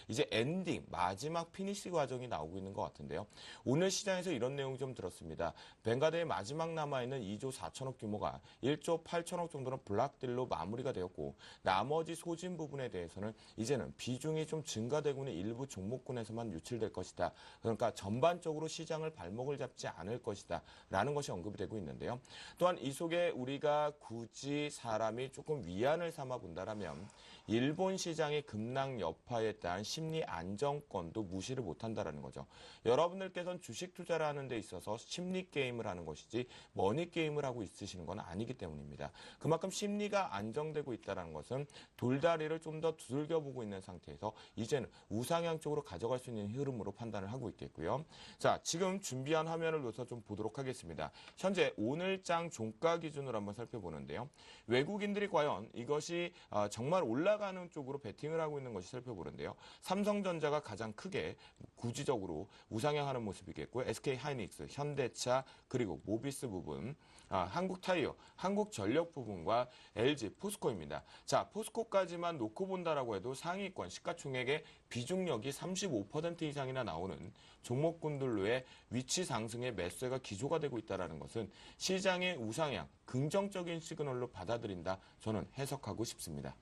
이제 엔딩, 마지막 피니시 과정이 나오고 있는 것 같은데요. 오늘 시장에서 이런 내용 좀 들었습니다. 뱅가드의 마지막 남아있는 2조 4천억 규모가 1조 8천억 정도는 블락딜로 마무리가 되었고 나머지 소진 부분에 대해서는 이제는 비중이 좀 증가되고 있는 일부 종목군에서만 유출될 것이다. 그러니까 전반적으로 시장을 발목을 잡지 않을 것이다. 라는 것이 언급이 되고 있는데요. 또한 이 속에 우리가 굳이 사람이 조금 위안을 삼아 본다라면 일본 시장의 급락 여파에 대한 심리 안정권도 무시를 못한다라는 거죠. 여러분들께서는 주식 투자를 하는 데 있어서 심리 게임을 하는 것이지 머니 게임을 하고 있으시는 건 아니기 때문입니다. 그만큼 심리가 안정되고 있다는 것은 돌다리를 좀 더 두들겨 보고 있는 상태에서 이제는 우상향 쪽으로 가져갈 수 있는 흐름으로 판단을 하고 있겠고요. 자, 지금 준비한 화면을 놓아서 좀 보도록 하겠습니다. 현재 오늘장 종가 기준으로 한번 살펴보는데요. 외국인들이 과연 이것이 정말 올라가는 쪽으로 베팅을 하고 있는 것이 살펴보는데요. 삼성전자가 가장 크게 구지적으로 우상향하는 모습이겠고요. SK하이닉스, 현대차, 그리고 모비스 부분, 한국타이어, 한국전력 부분과 LG, 포스코입니다. 자, 포스코까지만 놓고 본다라고 해도 상위권 시가총액의 비중력이 35% 이상이나 나오는 종목군들로의 위치 상승의 매수가 기조가 되고 있다는 것은 시장의 우상향, 긍정적인 시그널로 받아들인다. 저는 해석하고 싶습니다.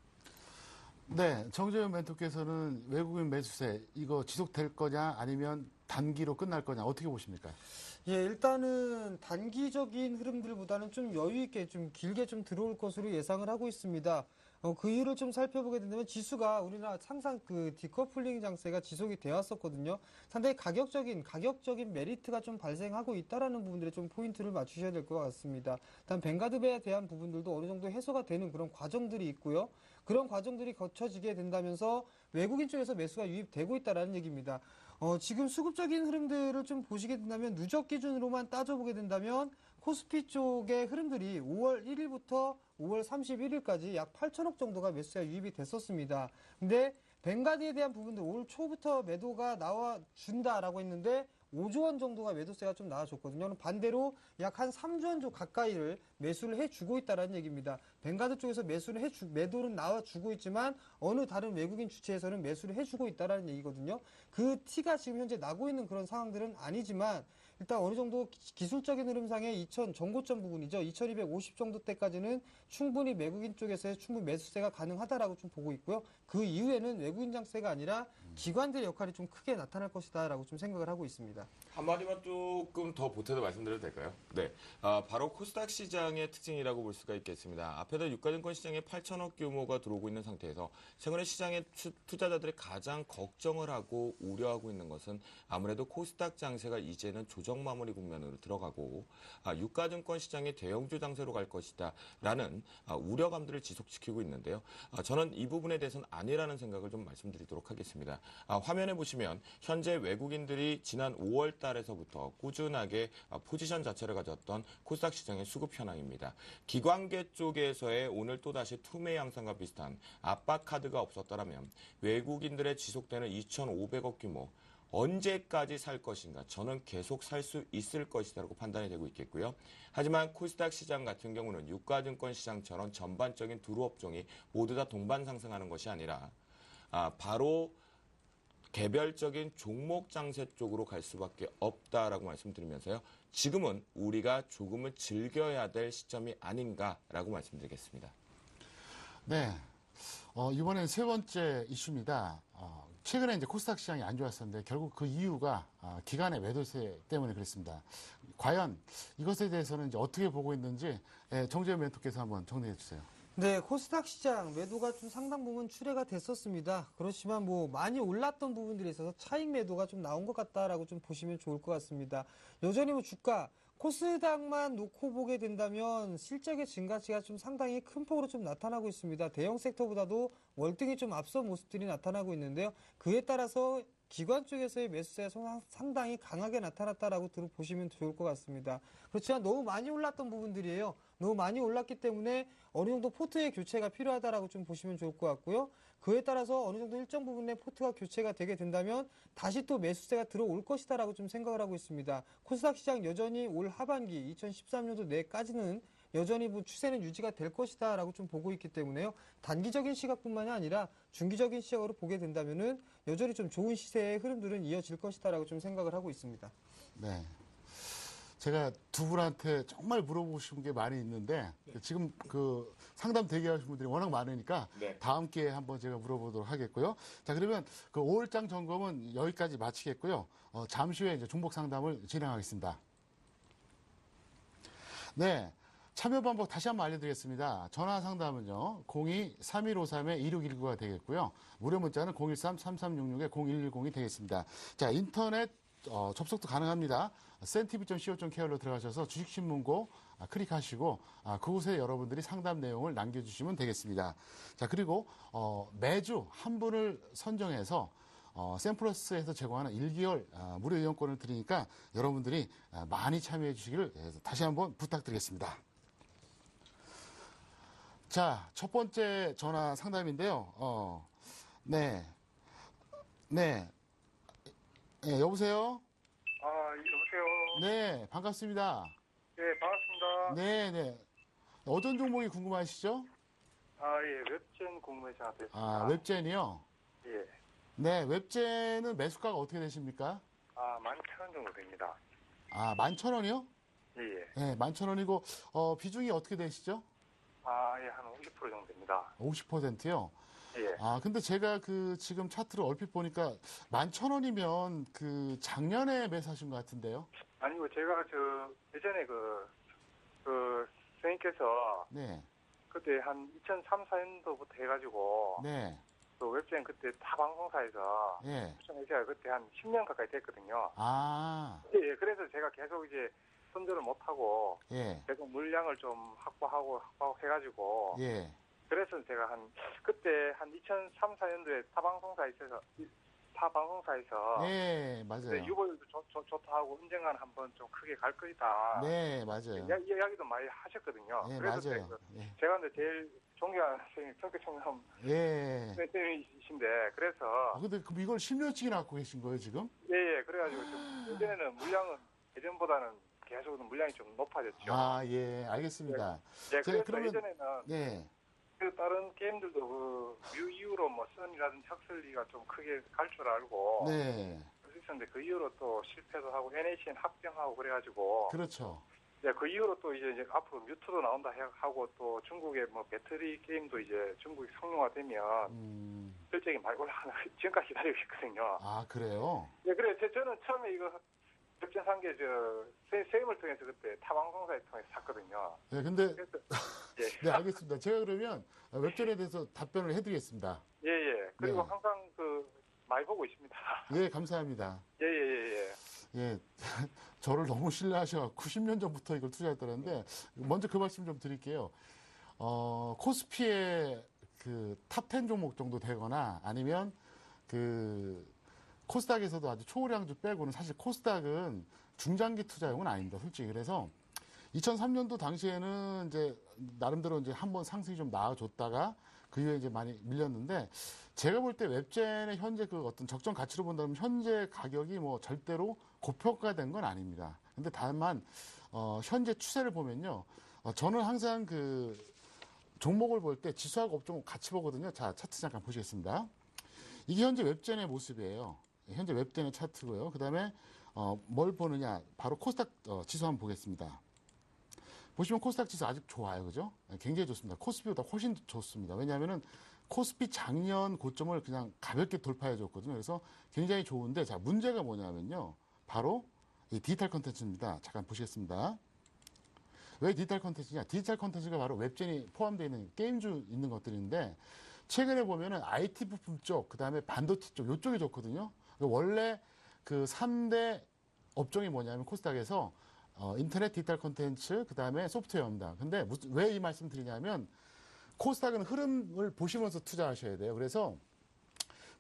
네, 정재현 멘토께서는 외국인 매수세 이거 지속될 거냐 아니면 단기로 끝날 거냐 어떻게 보십니까? 예, 일단은 단기적인 흐름들보다는 좀 여유 있게 좀 길게 좀 들어올 것으로 예상을 하고 있습니다. 그 이유를 좀 살펴보게 된다면 지수가 우리나라 항상 그 디커플링 장세가 지속이 되었었거든요. 상당히 가격적인 메리트가 좀 발생하고 있다라는 부분들에 좀 포인트를 맞추셔야 될 것 같습니다. 일단 뱅가드배에 대한 부분들도 어느 정도 해소가 되는 그런 과정들이 있고요. 그런 과정들이 거쳐지게 된다면서 외국인 쪽에서 매수가 유입되고 있다라는 얘기입니다. 지금 수급적인 흐름들을 좀 보시게 된다면 누적 기준으로만 따져보게 된다면 코스피 쪽의 흐름들이 5월 1일부터 5월 31일까지 약 8천억 정도가 매수가 유입이 됐었습니다. 근데 뱅가드에 대한 부분들 올 초부터 매도가 나와준다라고 했는데 5조 원 정도가 매도세가 좀 나와줬거든요. 반대로 약 한 3조 원 가까이를 매수를 해주고 있다는 얘기입니다. 뱅가드 쪽에서 매도는 나와주고 있지만 어느 다른 외국인 주체에서는 매수를 해주고 있다는 얘기거든요. 그 티가 지금 현재 나고 있는 그런 상황들은 아니지만 일단 어느 정도 기술적인 흐름상의 전고점 부분이죠. 2250 정도 때까지는 충분히 외국인 쪽에서의 충분히 매수세가 가능하다라고 좀 보고 있고요. 그 이후에는 외국인 장세가 아니라 기관들의 역할이 좀 크게 나타날 것이다라고 좀 생각을 하고 있습니다. 한마디만 조금 더 보태서 말씀드려도 될까요? 네. 바로 코스닥 시장의 특징이라고 볼 수가 있겠습니다. 앞에도 유가증권 시장에 8천억 규모가 들어오고 있는 상태에서 최근에 시장의 투자자들이 가장 걱정을 하고 우려하고 있는 것은 아무래도 코스닥 장세가 이제는 조정 마무리 국면으로 들어가고 유가증권 시장의 대형주 장세로 갈 것이다 라는 우려감들을 지속시키고 있는데요. 저는 이 부분에 대해서는 아니라는 생각을 좀 말씀드리도록 하겠습니다. 화면에 보시면 현재 외국인들이 지난 5월 달에서부터 꾸준하게 포지션 자체를 가졌던 코스닥 시장의 수급 현황입니다. 기관계 쪽에서의 오늘 또다시 투매 양상과 비슷한 압박 카드가 없었더라면 외국인들의 지속되는 2,500억 규모 언제까지 살 것인가? 저는 계속 살 수 있을 것이라고 판단이 되고 있겠고요. 하지만 코스닥 시장 같은 경우는 유가증권 시장처럼 전반적인 두루 업종이 모두 다 동반 상승하는 것이 아니라 바로 개별적인 종목 장세 쪽으로 갈 수밖에 없다라고 말씀드리면서요. 지금은 우리가 조금은 즐겨야 될 시점이 아닌가라고 말씀드리겠습니다. 네. 이번엔 세 번째 이슈입니다. 최근에 이제 코스닥 시장이 안 좋았었는데 결국 그 이유가 기관의 매도세 때문에 그랬습니다. 과연 이것에 대해서는 이제 어떻게 보고 있는지 정재현 멘토께서 한번 정리해 주세요. 네, 코스닥 시장 매도가 좀 상당 부분 출회가 됐었습니다. 그렇지만 뭐 많이 올랐던 부분들이 있어서 차익 매도가 좀 나온 것 같다라고 좀 보시면 좋을 것 같습니다. 여전히 뭐 주가 코스닥만 놓고 보게 된다면 실적의 증가치가 좀 상당히 큰 폭으로 좀 나타나고 있습니다. 대형 섹터보다도 월등히 좀 앞선 모습들이 나타나고 있는데요. 그에 따라서 기관 쪽에서의 매수세가 상당히 강하게 나타났다라고 보시면 좋을 것 같습니다. 그렇지만 너무 많이 올랐던 부분들이에요. 너무 많이 올랐기 때문에 어느 정도 포트의 교체가 필요하다라고 좀 보시면 좋을 것 같고요. 그에 따라서 어느 정도 일정 부분의 포트가 교체가 되게 된다면 다시 또 매수세가 들어올 것이다라고 좀 생각을 하고 있습니다. 코스닥 시장 여전히 올 하반기 2013년도 내까지는 여전히 뭐 추세는 유지가 될 것이다라고 좀 보고 있기 때문에요. 단기적인 시각뿐만이 아니라 중기적인 시각으로 보게 된다면은 여전히 좀 좋은 시세의 흐름들은 이어질 것이다라고 좀 생각을 하고 있습니다. 네. 제가 두 분한테 정말 물어보고 싶은 게 많이 있는데 지금 그 상담 대기하시는 분들이 워낙 많으니까 다음 기회에 한번 제가 물어보도록 하겠고요. 자, 그러면 그 5월장 점검은 여기까지 마치겠고요. 잠시 후에 이제 종목 상담을 진행하겠습니다. 네. 참여 방법 다시 한번 알려드리겠습니다. 전화 상담은요. 02-3153-2619가 되겠고요. 무료 문자는 013-3366-0110이 되겠습니다. 자, 인터넷 접속도 가능합니다. cntv.co.kr로 들어가셔서 주식신문고 클릭하시고 그곳에 여러분들이 상담 내용을 남겨주시면 되겠습니다. 자, 그리고 매주 한 분을 선정해서 샘플러스에서 제공하는 1개월 무료 이용권을 드리니까 여러분들이 많이 참여해 주시기를 다시 한번 부탁드리겠습니다. 자, 첫 번째 전화 상담인데요. 네. 여보세요? 여보세요? 네, 반갑습니다. 네, 반갑습니다. 네. 어떤 종목이 궁금하시죠? 예, 웹젠 공모에 전화드렸습니다. 웹젠이요? 예. 네, 웹젠은 매수가가 어떻게 되십니까? 11,000원 정도 됩니다. 11,000원이요? 예. 네, 11,000원이고, 비중이 어떻게 되시죠? 예, 한 50% 정도 됩니다. 50%요? 예. 근데 제가 지금 차트를 얼핏 보니까 11,000원이면 작년에 매수하신 것 같은데요? 아니고, 제가 예전에 선생님께서 네. 그때 한 2003, 4년도부터 해가지고, 네. 그 웹젠 그때 타 방송사에서 예. 제가 그때 한 10년 가까이 됐거든요. 예, 그래서 제가 계속 이제 손절을 못하고, 예. 계속 물량을 좀 확보하고 해가지고, 예. 그래서 제가 그때 한 2003, 4년도에 타방송사에서 네, 맞아요. 유보율도 좋다 하고 언젠가는 한번 좀 크게 갈 거다. 네, 맞아요. 이야기도 많이 하셨거든요. 네, 그래서 맞아요. 예. 제가 근데 제일 존경하는 선생님, 성격청렴 예. 선생님이신데, 그래서. 근데 그럼 이걸 10년씩이나 갖고 계신 거예요, 지금? 예, 그래가지고 예전에는 물량은 예전보다는 계속 물량이 좀 높아졌죠. 예, 알겠습니다. 예, 그래서 그러면, 예전에는. 네. 다른 게임들도 뮤 이후로 뭐 선이라든지 혁설리가 좀 크게 갈 줄 알고 네. 수 있었는데 그 이후로 또 실패도 하고 NHN 합병하고 그래가지고 그렇죠. 이제 그 이후로 또 이제 앞으로 뮤트도 나온다 하고 또 중국의 뭐 배터리 게임도 이제 중국이 상용화되면 실적이 많이 올라가는 지금까지 기다리고 있거든요. 아, 그래요? 네, 그래 저는 처음에 이거 웹전산 게 쌤을 통해서 그때 타방송사에 통해서 샀거든요. 네, 근데 그래서 네, 알겠습니다. 제가 그러면 웹전에 대해서 답변을 해드리겠습니다. 예. 그리고 네. 항상 많이 보고 있습니다. 예, 감사합니다. 예. 예, 저를 너무 신뢰하셔갖고 10년 전부터 이걸 투자했다는데 먼저 그 말씀 좀 드릴게요. 코스피의 그 탑10 종목 정도 되거나 아니면 그 코스닥에서도 아주 초우량주 빼고는 사실 코스닥은 중장기 투자용은 아닙니다. 솔직히. 그래서 2003년도 당시에는 이제 나름대로 이제 한번 상승이 좀 나아졌다가 그 이후에 이제 많이 밀렸는데 제가 볼 때 웹젠의 현재 그 어떤 적정 가치로 본다면 현재 가격이 뭐 절대로 고평가된 건 아닙니다. 근데 다만 현재 추세를 보면요. 저는 항상 그 종목을 볼 때 지수하고 업종 같이 보거든요. 자, 차트 잠깐 보시겠습니다. 이게 현재 웹젠의 모습이에요. 현재 웹젠의 차트고요. 그다음에 뭘 보느냐? 바로 코스닥 지수 한번 보겠습니다. 보시면 코스닥 지수 아직 좋아요. 그죠? 굉장히 좋습니다. 코스피보다 훨씬 좋습니다. 왜냐하면은 코스피 작년 고점을 그냥 가볍게 돌파해 줬거든요. 그래서 굉장히 좋은데 자, 문제가 뭐냐면요. 바로 이 디지털 컨텐츠입니다. 잠깐 보시겠습니다. 왜 디지털 컨텐츠냐? 디지털 컨텐츠가 바로 웹젠이 포함되어 있는 게임주 있는 것들인데 최근에 보면은 IT 부품 쪽, 그다음에 반도체 쪽 요쪽이 좋거든요. 원래 그 3대 업종이 뭐냐면 코스닥에서 인터넷 디지털 콘텐츠, 그 다음에 소프트웨어입니다. 근데 왜 이 말씀 드리냐면, 코스닥은 흐름을 보시면서 투자하셔야 돼요. 그래서,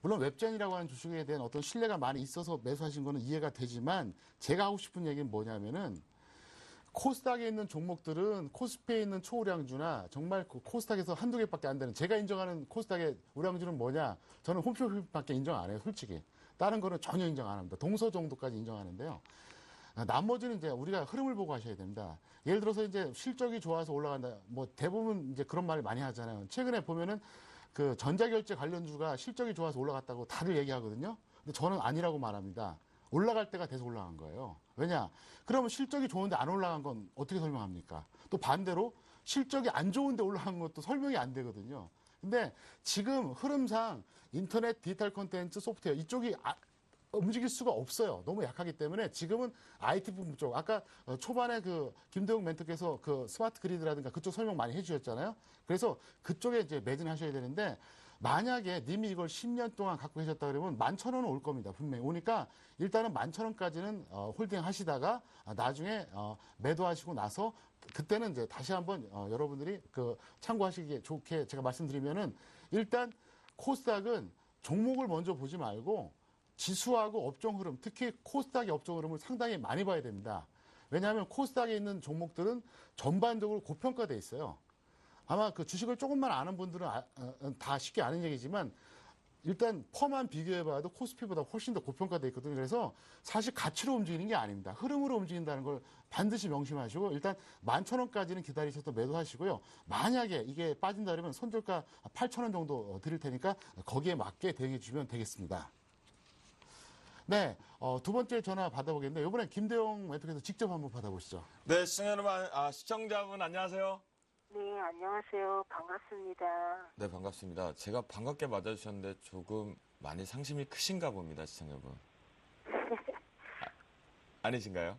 물론 웹젠이라고 하는 주식에 대한 어떤 신뢰가 많이 있어서 매수하신 거는 이해가 되지만, 제가 하고 싶은 얘기는 뭐냐면은, 코스닥에 있는 종목들은 코스피에 있는 초우량주나 정말 그 코스닥에서 한두 개밖에 안 되는, 제가 인정하는 코스닥의 우량주는 뭐냐? 저는 홈쇼핑밖에 인정 안 해요, 솔직히. 다른 거는 전혀 인정 안 합니다. 동서 정도까지 인정하는데요. 나머지는 이제 우리가 흐름을 보고 하셔야 됩니다. 예를 들어서 이제 실적이 좋아서 올라간다. 뭐 대부분 이제 그런 말을 많이 하잖아요. 최근에 보면은 그 전자결제 관련주가 실적이 좋아서 올라갔다고 다들 얘기하거든요. 근데 저는 아니라고 말합니다. 올라갈 때가 돼서 올라간 거예요. 왜냐? 그러면 실적이 좋은데 안 올라간 건 어떻게 설명합니까? 또 반대로 실적이 안 좋은데 올라간 것도 설명이 안 되거든요. 근데 지금 흐름상 인터넷 디지털 콘텐츠 소프트웨어 이쪽이 움직일 수가 없어요. 너무 약하기 때문에 지금은 IT 부분 쪽, 아까 초반에 그 김대웅 멘토께서 그 스마트 그리드라든가 그쪽 설명 많이 해주셨잖아요. 그래서 그쪽에 이제 매진하셔야 되는데 만약에 님이 이걸 10년 동안 갖고 계셨다 그러면 11,000원은 올 겁니다. 분명히 오니까 일단은 11,000원까지는 홀딩 하시다가 나중에 매도하시고 나서 그때는 이제 다시 한번 여러분들이 그 참고하시기에 좋게 제가 말씀드리면은 일단 코스닥은 종목을 먼저 보지 말고 지수하고 업종 흐름, 특히 코스닥의 업종 흐름을 상당히 많이 봐야 됩니다. 왜냐하면 코스닥에 있는 종목들은 전반적으로 고평가돼 있어요. 아마 그 주식을 조금만 아는 분들은 다 쉽게 아는 얘기지만 일단 펌만 비교해봐도 코스피보다 훨씬 더 고평가돼 있거든요. 그래서 사실 가치로 움직이는 게 아닙니다. 흐름으로 움직인다는 걸 반드시 명심하시고 일단 11,000원까지는 기다리셔서 매도하시고요. 만약에 이게 빠진다 그러면 손절가 8,000원 정도 드릴 테니까 거기에 맞게 대응해 주시면 되겠습니다. 네, 두 번째 전화 받아보겠는데 이번엔 김대용 멘토께서 직접 한번 받아보시죠. 네, 시청자분 안녕하세요. 네, 안녕하세요. 반갑습니다. 네, 반갑습니다. 제가 반갑게 맞아주셨는데 조금 많이 상심이 크신가 봅니다, 시청자분. 아니신가요?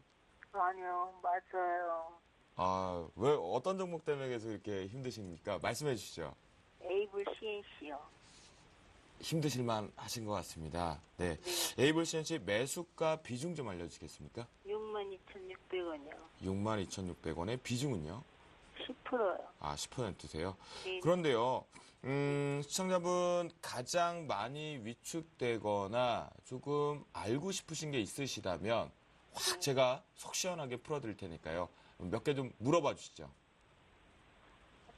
아니요, 맞아요. 왜 어떤 종목 때문에 계속 이렇게 힘드십니까? 말씀해 주시죠. 에이블 CNC요. 힘드실만 하신 것 같습니다. 네. 에이블 CNC 매수가 비중 좀 알려주시겠습니까? 62,600원이요. 62,600원의 비중은요? 10%요. 10%세요? 네. 그런데요, 시청자분 가장 많이 위축되거나 조금 알고 싶으신 게 있으시다면 확 제가 속 시원하게 풀어드릴 테니까요. 몇 개 좀 물어봐 주시죠.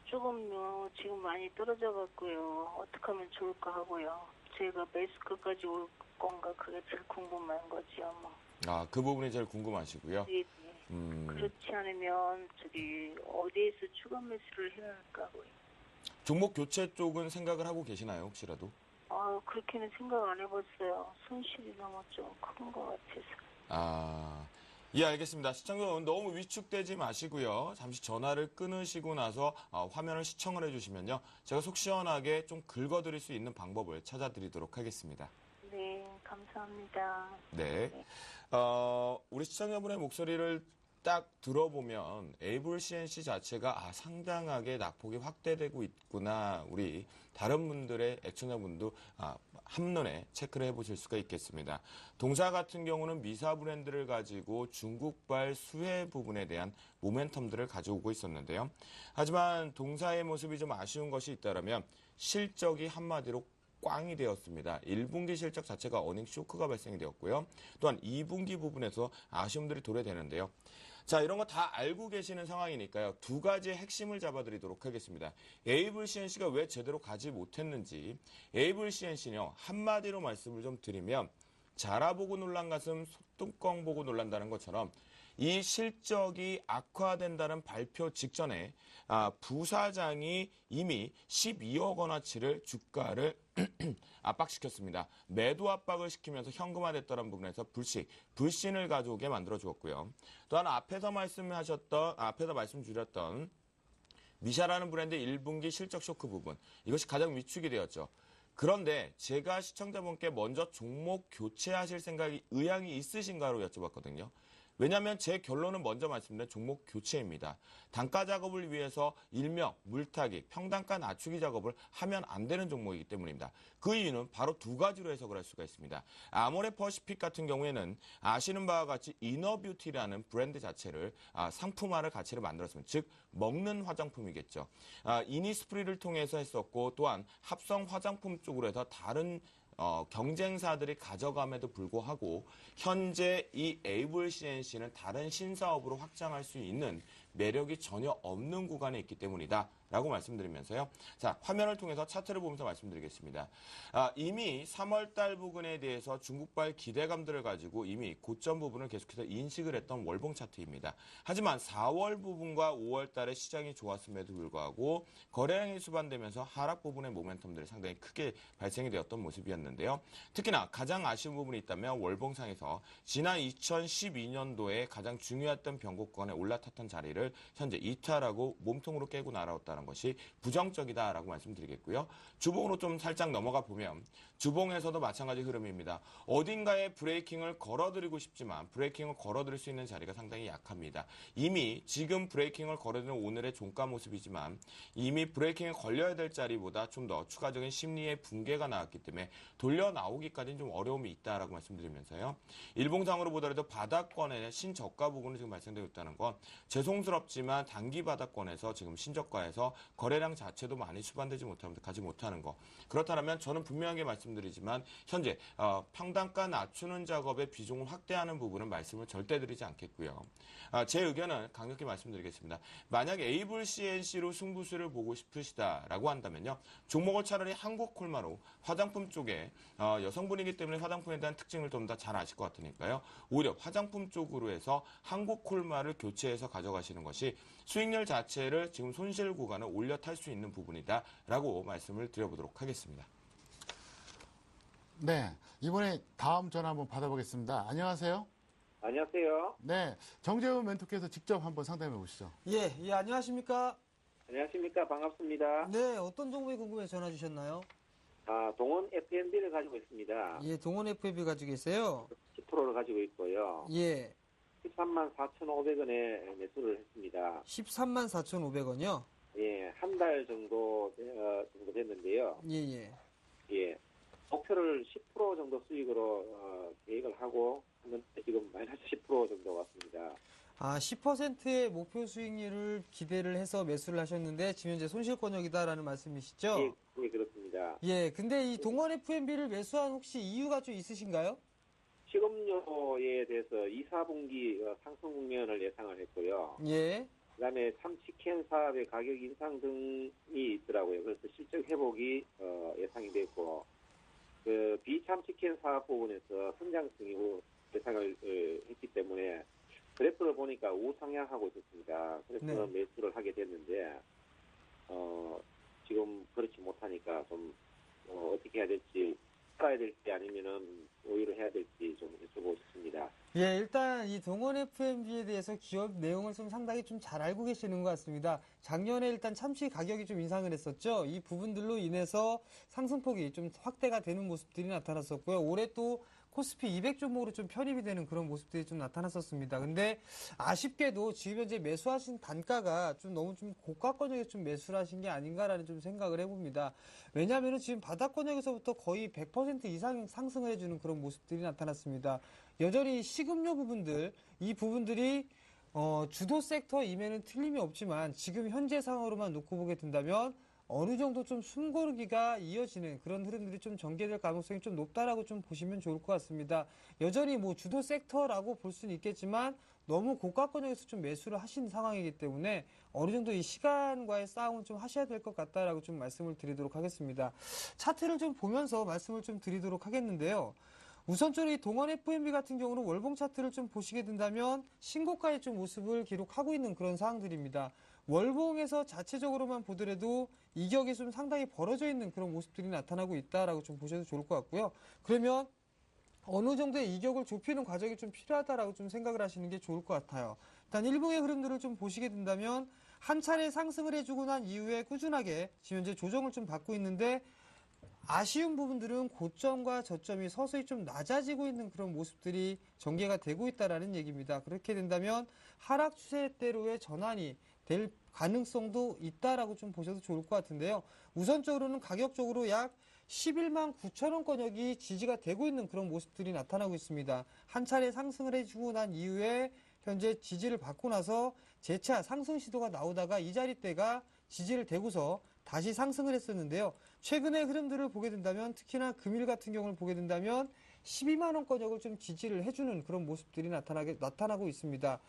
조금요, 지금 많이 떨어져 갖고요. 어떻게 하면 좋을까 하고요. 제가 매수가까지 올 건가 그게 제일 궁금한 거지요, 뭐. 그 부분이 제일 궁금하시고요. 네, 네. 그렇지 않으면 어디에서 추가 매수를 해야 할까 하고요. 종목 교체 쪽은 생각을 하고 계시나요, 혹시라도? 그렇게는 생각 안 해봤어요. 손실이 너무 좀 큰 것 같아서. 예, 알겠습니다. 시청자 여러분 너무 위축되지 마시고요. 잠시 전화를 끊으시고 나서 화면을 시청을 해주시면요. 제가 속 시원하게 좀 긁어드릴 수 있는 방법을 찾아드리도록 하겠습니다. 네, 감사합니다. 네. 우리 시청자분의 목소리를 딱 들어보면 에이블 CNC 자체가 상당하게 낙폭이 확대되고 있구나. 우리 다른 분들의 애청자분도 한눈에 체크를 해보실 수가 있겠습니다. 동사 같은 경우는 미사 브랜드를 가지고 중국발 수혜 부분에 대한 모멘텀들을 가져오고 있었는데요. 하지만 동사의 모습이 좀 아쉬운 것이 있다면 실적이 한마디로 꽝이 되었습니다. 1분기 실적 자체가 어닝 쇼크가 발생이 되었고요. 또한 2분기 부분에서 아쉬움들이 도래되는데요. 자, 이런 거 다 알고 계시는 상황이니까요. 두 가지의 핵심을 잡아드리도록 하겠습니다. 에이블 CNC가 왜 제대로 가지 못했는지. 에이블 CNC는요. 한마디로 말씀을 좀 드리면 자라보고 놀란 가슴 소뚜껑 보고 놀란다는 것처럼 이 실적이 악화된다는 발표 직전에 부사장이 이미 12억 원어치를 주가를 압박시켰습니다. 매도 압박을 시키면서 현금화됐다는 부분에서 불신을 가져오게 만들어 주었고요. 또한 앞에서 말씀드렸던 미샤라는 브랜드의 1분기 실적 쇼크 부분, 이것이 가장 위축이 되었죠. 그런데 제가 시청자분께 먼저 종목 교체하실 의향이 있으신가로 여쭤봤거든요. 왜냐하면 제 결론은 먼저 말씀드린 종목 교체입니다. 단가 작업을 위해서 일명 물타기, 평단가 낮추기 작업을 하면 안 되는 종목이기 때문입니다. 그 이유는 바로 두 가지로 해석을 할 수가 있습니다. 아모레 퍼시픽 같은 경우에는 아시는 바와 같이 이너뷰티라는 브랜드 자체를 상품화를 가치를 만들었습니다. 즉 먹는 화장품이겠죠. 이니스프리를 통해서 했었고 또한 합성 화장품 쪽으로 해서 다른 경쟁사들이 가져감에도 불구하고 현재 이 에이블 CNC는 다른 신사업으로 확장할 수 있는 매력이 전혀 없는 구간에 있기 때문이다 라고 말씀드리면서요. 자, 화면을 통해서 차트를 보면서 말씀드리겠습니다. 이미 3월달 부분에 대해서 중국발 기대감들을 가지고 이미 고점 부분을 계속해서 인식을 했던 월봉 차트입니다. 하지만 4월 부분과 5월달에 시장이 좋았음에도 불구하고 거래량이 수반되면서 하락 부분의 모멘텀들이 상당히 크게 발생이 되었던 모습이었는데요. 특히나 가장 아쉬운 부분이 있다면 월봉상에서 지난 2012년도에 가장 중요했던 변곡권에 올라탔던 자리를 현재 이탈하고 몸통으로 깨고 날아왔다는 것이 부정적이다라고 말씀드리겠고요. 주봉으로 좀 살짝 넘어가 보면 주봉에서도 마찬가지 흐름입니다. 어딘가에 브레이킹을 걸어드리고 싶지만 브레이킹을 걸어드릴 수 있는 자리가 상당히 약합니다. 이미 지금 브레이킹을 걸어드리는 오늘의 종가 모습이지만 이미 브레이킹에 걸려야 될 자리보다 좀 더 추가적인 심리의 붕괴가 나왔기 때문에 돌려 나오기까지는 좀 어려움이 있다라고 말씀드리면서요. 일봉상으로 보더라도 바닥권의 신저가 부분이 지금 발생되고 있다는 건 죄송스럽지만 단기 바닥권에서 지금 신저가에서 거래량 자체도 많이 수반되지 못합니다. 가지 못하는 거. 그렇다면 저는 분명하게 말씀드리지만 현재 평단가 낮추는 작업의 비중을 확대하는 부분은 말씀을 절대 드리지 않겠고요. 제 의견은 강력히 말씀드리겠습니다. 만약 에이블 CNC로 승부수를 보고 싶으시다라고 한다면요. 종목을 차라리 한국콜마로 화장품 쪽에 여성분이기 때문에 화장품에 대한 특징을 좀 더 잘 아실 것 같으니까요. 오히려 화장품 쪽으로 해서 한국콜마를 교체해서 가져가시는 것이 수익률 자체를 지금 손실 구간을 올려 탈 수 있는 부분이다라고 말씀을 드려보도록 하겠습니다. 네, 이번에 다음 전화 한번 받아보겠습니다. 안녕하세요. 안녕하세요. 네, 정재훈 멘토께서 직접 한번 상담해 보시죠. 예, 안녕하십니까? 안녕하십니까. 반갑습니다. 네, 어떤 종목이 궁금해 전화 주셨나요? 동원 FNB를 가지고 있습니다. 예, 동원 FB 가지고 계세요. 10%를 가지고 있고요. 예, 13만 4,500원에 매수를 했습니다. 13만 4,500원이요? 예, 한 달 정도 됐는데요. 예. 예, 목표를 10% 정도 수익으로 계획을 하고 했는데 지금 마이너스 10% 정도 왔습니다. 10%의 목표 수익률을 기대를 해서 매수를 하셨는데 지금 현재 손실권역이다라는 말씀이시죠? 예, 그렇습니다. 예, 근데 이 동원 FNB를 매수한 혹시 이유가 좀 있으신가요? 식음료에 대해서 2, 4분기 상승 국면을 예상을 했고요. 예, 그다음에 참치캔 사업의 가격 인상 등이 있더라고요. 그래서 실적 회복이 예상이 됐고, 그 비참치캔 사업 부분에서 성장성이 예상을 했기 때문에 그래프를 보니까 우상향하고 있었습니다. 그래서 네. 매수를 하게 됐는데 지금 그렇지 못하니까 좀 어떻게 해야 될지 살아야 될지 아니면은 오히려 해야 될지 좀 여쭤보고 싶습니다. 예, 일단 이 동원 FMB에 대해서 기업 내용을 좀 상당히 좀 잘 알고 계시는 것 같습니다. 작년에 일단 참치 가격이 좀 인상을 했었죠. 이 부분들로 인해서 상승폭이 좀 확대가 되는 모습들이 나타났었고요. 올해 또 코스피 200 종목으로 좀 편입이 되는 그런 모습들이 좀 나타났었습니다. 근데 아쉽게도 지금 현재 매수하신 단가가 좀 너무 좀 고가권역에 좀 매수를 하신 게 아닌가라는 좀 생각을 해봅니다. 왜냐하면 지금 바닥권역에서부터 거의 100% 이상 상승을 해주는 그런 모습들이 나타났습니다. 여전히 식음료 부분들, 이 부분들이 주도 섹터임에는 틀림이 없지만 지금 현재 상황으로만 놓고 보게 된다면 어느 정도 좀 숨고르기가 이어지는 그런 흐름들이 좀 전개될 가능성이 좀 높다라고 좀 보시면 좋을 것 같습니다. 여전히 뭐 주도 섹터라고 볼 수는 있겠지만 너무 고가권역에서 좀 매수를 하신 상황이기 때문에 어느 정도 이 시간과의 싸움은 좀 하셔야 될 것 같다라고 좀 말씀을 드리도록 하겠습니다. 차트를 좀 보면서 말씀을 좀 드리도록 하겠는데요. 우선적으로 이 동원 FMB 같은 경우는 월봉 차트를 좀 보시게 된다면 신고가의 좀 모습을 기록하고 있는 그런 상황들입니다. 월봉에서 자체적으로만 보더라도 이격이 좀 상당히 벌어져 있는 그런 모습들이 나타나고 있다라고 좀 보셔도 좋을 것 같고요. 그러면 어느 정도의 이격을 좁히는 과정이 좀 필요하다라고 좀 생각을 하시는 게 좋을 것 같아요. 일단 일봉의 흐름들을 좀 보시게 된다면 한 차례 상승을 해주고 난 이후에 꾸준하게 지금 현재 조정을 좀 받고 있는데 아쉬운 부분들은 고점과 저점이 서서히 좀 낮아지고 있는 그런 모습들이 전개가 되고 있다라는 얘기입니다. 그렇게 된다면 하락 추세대로의 전환이 될 가능성도 있다라고 좀 보셔도 좋을 것 같은데요. 우선적으로는 가격적으로 약 11만 9천 원권역이 지지가 되고 있는 그런 모습들이 나타나고 있습니다. 한 차례 상승을 해주고 난 이후에 현재 지지를 받고 나서 재차 상승 시도가 나오다가 이 자리대가 지지를 대고서 다시 상승을 했었는데요. 최근의 흐름들을 보게 된다면 특히나 금일 같은 경우를 보게 된다면 12만 원권역을 좀 지지를 해주는 그런 모습들이 나타나고 있습니다.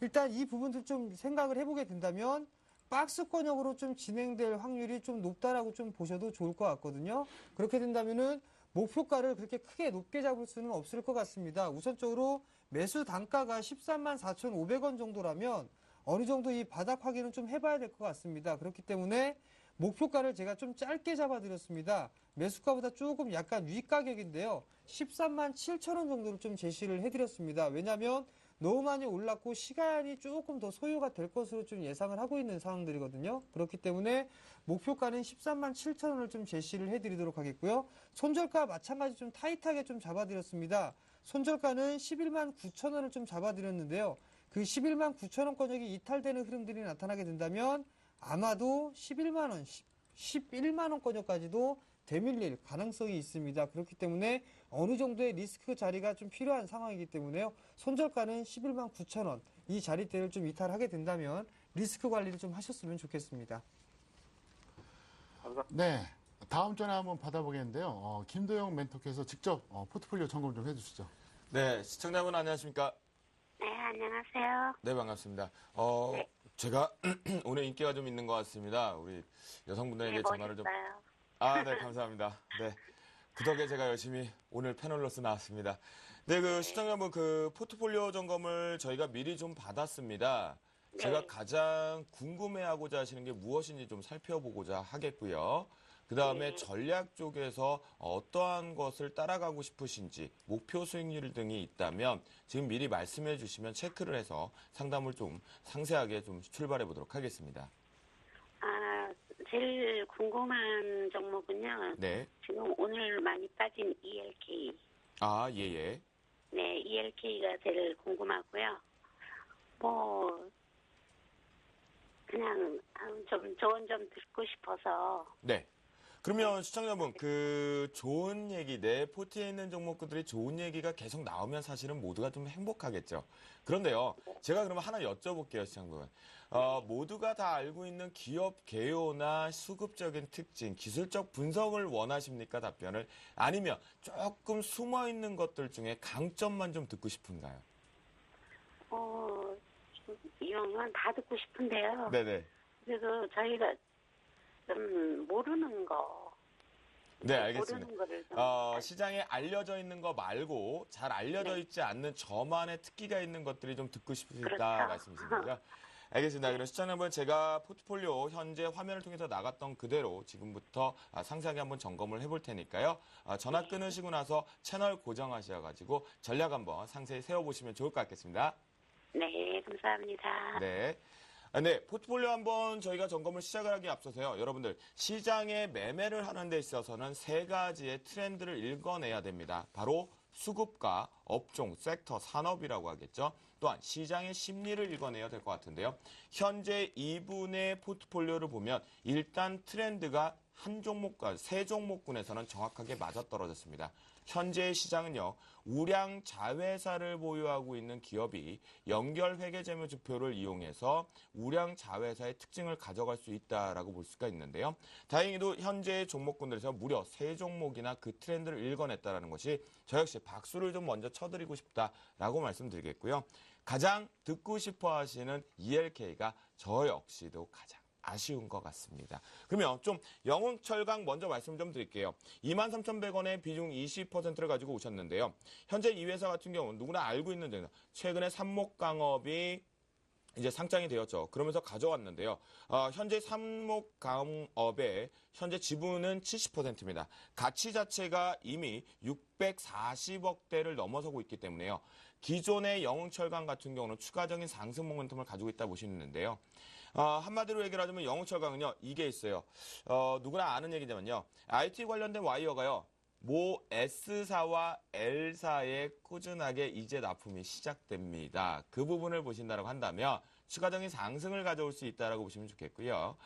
일단 이 부분들 좀 생각을 해보게 된다면 박스권역으로 좀 진행될 확률이 좀 높다라고 좀 보셔도 좋을 것 같거든요. 그렇게 된다면은 목표가를 그렇게 크게 높게 잡을 수는 없을 것 같습니다. 우선적으로 매수 단가가 13만 4,500원 정도라면 어느 정도 이 바닥 확인은 좀 해봐야 될 것 같습니다. 그렇기 때문에 목표가를 제가 좀 짧게 잡아드렸습니다. 매수가보다 조금 약간 윗가격인데요. 13만 7천 원 정도를 좀 제시를 해드렸습니다. 왜냐하면 너무 많이 올랐고 시간이 조금 더 소요가 될 것으로 좀 예상을 하고 있는 상황들이거든요. 그렇기 때문에 목표가는 13만 7천 원을 좀 제시를 해드리도록 하겠고요. 손절가 마찬가지 좀 타이트하게 좀 잡아드렸습니다. 손절가는 11만 9천 원을 좀 잡아드렸는데요. 그 11만 9천 원권역이 이탈되는 흐름들이 나타나게 된다면 아마도 11만 원, 11만 원권역까지도 되밀릴 가능성이 있습니다. 그렇기 때문에 어느 정도의 리스크 자리가 좀 필요한 상황이기 때문에요. 손절가는 11만 9천 원, 이 자리대를 좀 이탈하게 된다면 리스크 관리를 좀 하셨으면 좋겠습니다. 네. 다음 전화 한번 받아보겠는데요. 김도영 멘토께서 직접 포트폴리오 점검 좀 해주시죠. 네, 시청자분 안녕하십니까? 네, 안녕하세요. 네, 반갑습니다. 제가 오늘 인기가 좀 있는 것 같습니다. 우리 여성분들에게 네, 전화를 좀. 멋있어요. 아, 네, 감사합니다. 네. 그 덕에 제가 열심히 오늘 패널로서 나왔습니다. 네, 시청자분 포트폴리오 점검을 저희가 미리 좀 받았습니다. 제가 가장 궁금해하고자 하시는 게 무엇인지 좀 살펴보고자 하겠고요. 그 다음에 전략 쪽에서 어떠한 것을 따라가고 싶으신지, 목표 수익률 등이 있다면 지금 미리 말씀해 주시면 체크를 해서 상담을 좀 상세하게 좀 출발해 보도록 하겠습니다. 제일 궁금한 종목은요. 네. 지금 오늘 많이 빠진 ELK. 아, 예. 네, ELK가 제일 궁금하고요. 그냥 좀 조언 좀 듣고 싶어서. 네. 그러면 시청자분, 좋은 얘기, 내 포트에 있는 종목들이 좋은 얘기가 계속 나오면 사실은 모두가 좀 행복하겠죠. 그런데요, 제가 그러면 하나 여쭤볼게요, 시청자분. 모두가 다 알고 있는 기업 개요나 수급적인 특징, 기술적 분석을 원하십니까, 답변을? 아니면 조금 숨어 있는 것들 중에 강점만 좀 듣고 싶은가요? 이런 건 다 듣고 싶은데요. 네네. 그래서 저희가 좀 모르는 거. 네, 알겠습니다. 모르는 거를 좀 시장에 알려져 있는 거 말고 잘 알려져 있지 않는 저만의 특기가 있는 것들이 좀 듣고 싶으시다 그렇죠. 말씀이신 거죠? 알겠습니다. 그럼 시청자분 제가 포트폴리오 현재 화면을 통해서 나갔던 그대로 지금부터 상세하게 한번 점검을 해볼 테니까요. 전화 끊으시고 나서 채널 고정하셔가지고 전략 한번 상세히 세워보시면 좋을 것 같겠습니다. 네, 감사합니다. 네. 네, 포트폴리오 한번 저희가 점검을 시작을 하기에 앞서서요. 여러분들, 시장에 매매를 하는 데 있어서는 세 가지의 트렌드를 읽어내야 됩니다. 바로 수급과 업종, 섹터, 산업이라고 하겠죠. 또한 시장의 심리를 읽어내야 될 것 같은데요. 현재 이분의 포트폴리오를 보면 일단 트렌드가 한 종목과 세 종목군에서는 정확하게 맞아떨어졌습니다. 현재의 시장은요, 우량 자회사를 보유하고 있는 기업이 연결 회계재무지표를 이용해서 우량 자회사의 특징을 가져갈 수 있다라고 볼 수가 있는데요. 다행히도 현재의 종목군들에서 무려 세 종목이나 그 트렌드를 읽어냈다는 것이 저 역시 박수를 좀 먼저 쳐드리고 싶다라고 말씀드리겠고요. 가장 듣고 싶어 하시는 ELK가 저 역시도 가장 아쉬운 것 같습니다. 그러면 좀 영흥철강 먼저 말씀 좀 드릴게요. 23,100원의 비중 20%를 가지고 오셨는데요. 현재 이 회사 같은 경우는 누구나 알고 있는 데는 최근에 삼목강업이 이제 상장이 되었죠. 그러면서 가져왔는데요. 현재 삼목강업의 현재 지분은 70%입니다. 가치 자체가 이미 640억대를 넘어서고 있기 때문에요. 기존의 영흥철강 같은 경우는 추가적인 상승 모멘텀을 가지고 있다 보시는데요. 한마디로 얘기를 하자면 영흥철강은요, 이게 있어요. 누구나 아는 얘기지만요. IT 관련된 와이어가요. 모 S사와 L사에 꾸준하게 이제 납품이 시작됩니다. 그 부분을 보신다고 한다면 추가적인 상승을 가져올 수 있다고 보시면 좋겠고요.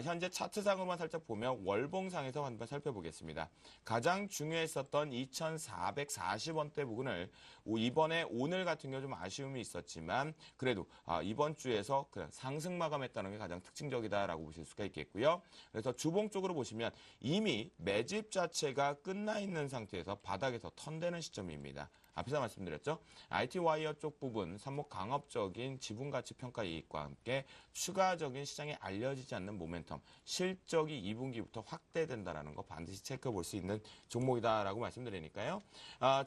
현재 차트상으로만 살짝 보면 월봉상에서 한번 살펴보겠습니다. 가장 중요했었던 2,440원대 부분을 이번에 오늘 같은 경우 좀 아쉬움이 있었지만 그래도 이번 주에서 그냥 상승 마감했다는 게 가장 특징적이다라고 보실 수가 있겠고요. 그래서 주봉 쪽으로 보시면 이미 매집 자체가 끝나 있는 상태에서 바닥에서 턴되는 시점입니다. 앞에서 말씀드렸죠. IT 와이어 쪽 부분, 삼목 강업적인 지분 가치 평가 이익과 함께 추가적인 시장에 알려지지 않는 모멘텀, 실적이 2분기부터 확대된다는 거 반드시 체크해 볼 수 있는 종목이다라고 말씀드리니까요.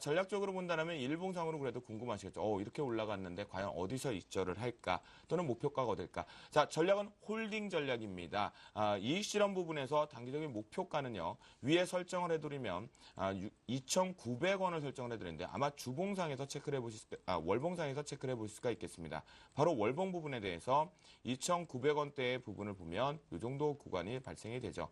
전략적으로 본다면 일봉상으로 그래도 궁금하시겠죠. 이렇게 올라갔는데 과연 어디서 입절을 할까? 또는 목표가가 어딜까? 자, 전략은 홀딩 전략입니다. 이익 실현 부분에서 단기적인 목표가는요. 위에 설정을 해드리면 2,900원을 설정을 해드렸는데 아마 주봉상에서 체크를 해보실 월봉상에서 체크를 해볼 수가 있겠습니다. 바로 월봉 부분에 대해서 2,900원대의 부분을 보면 이 정도 구간이 발생이 되죠.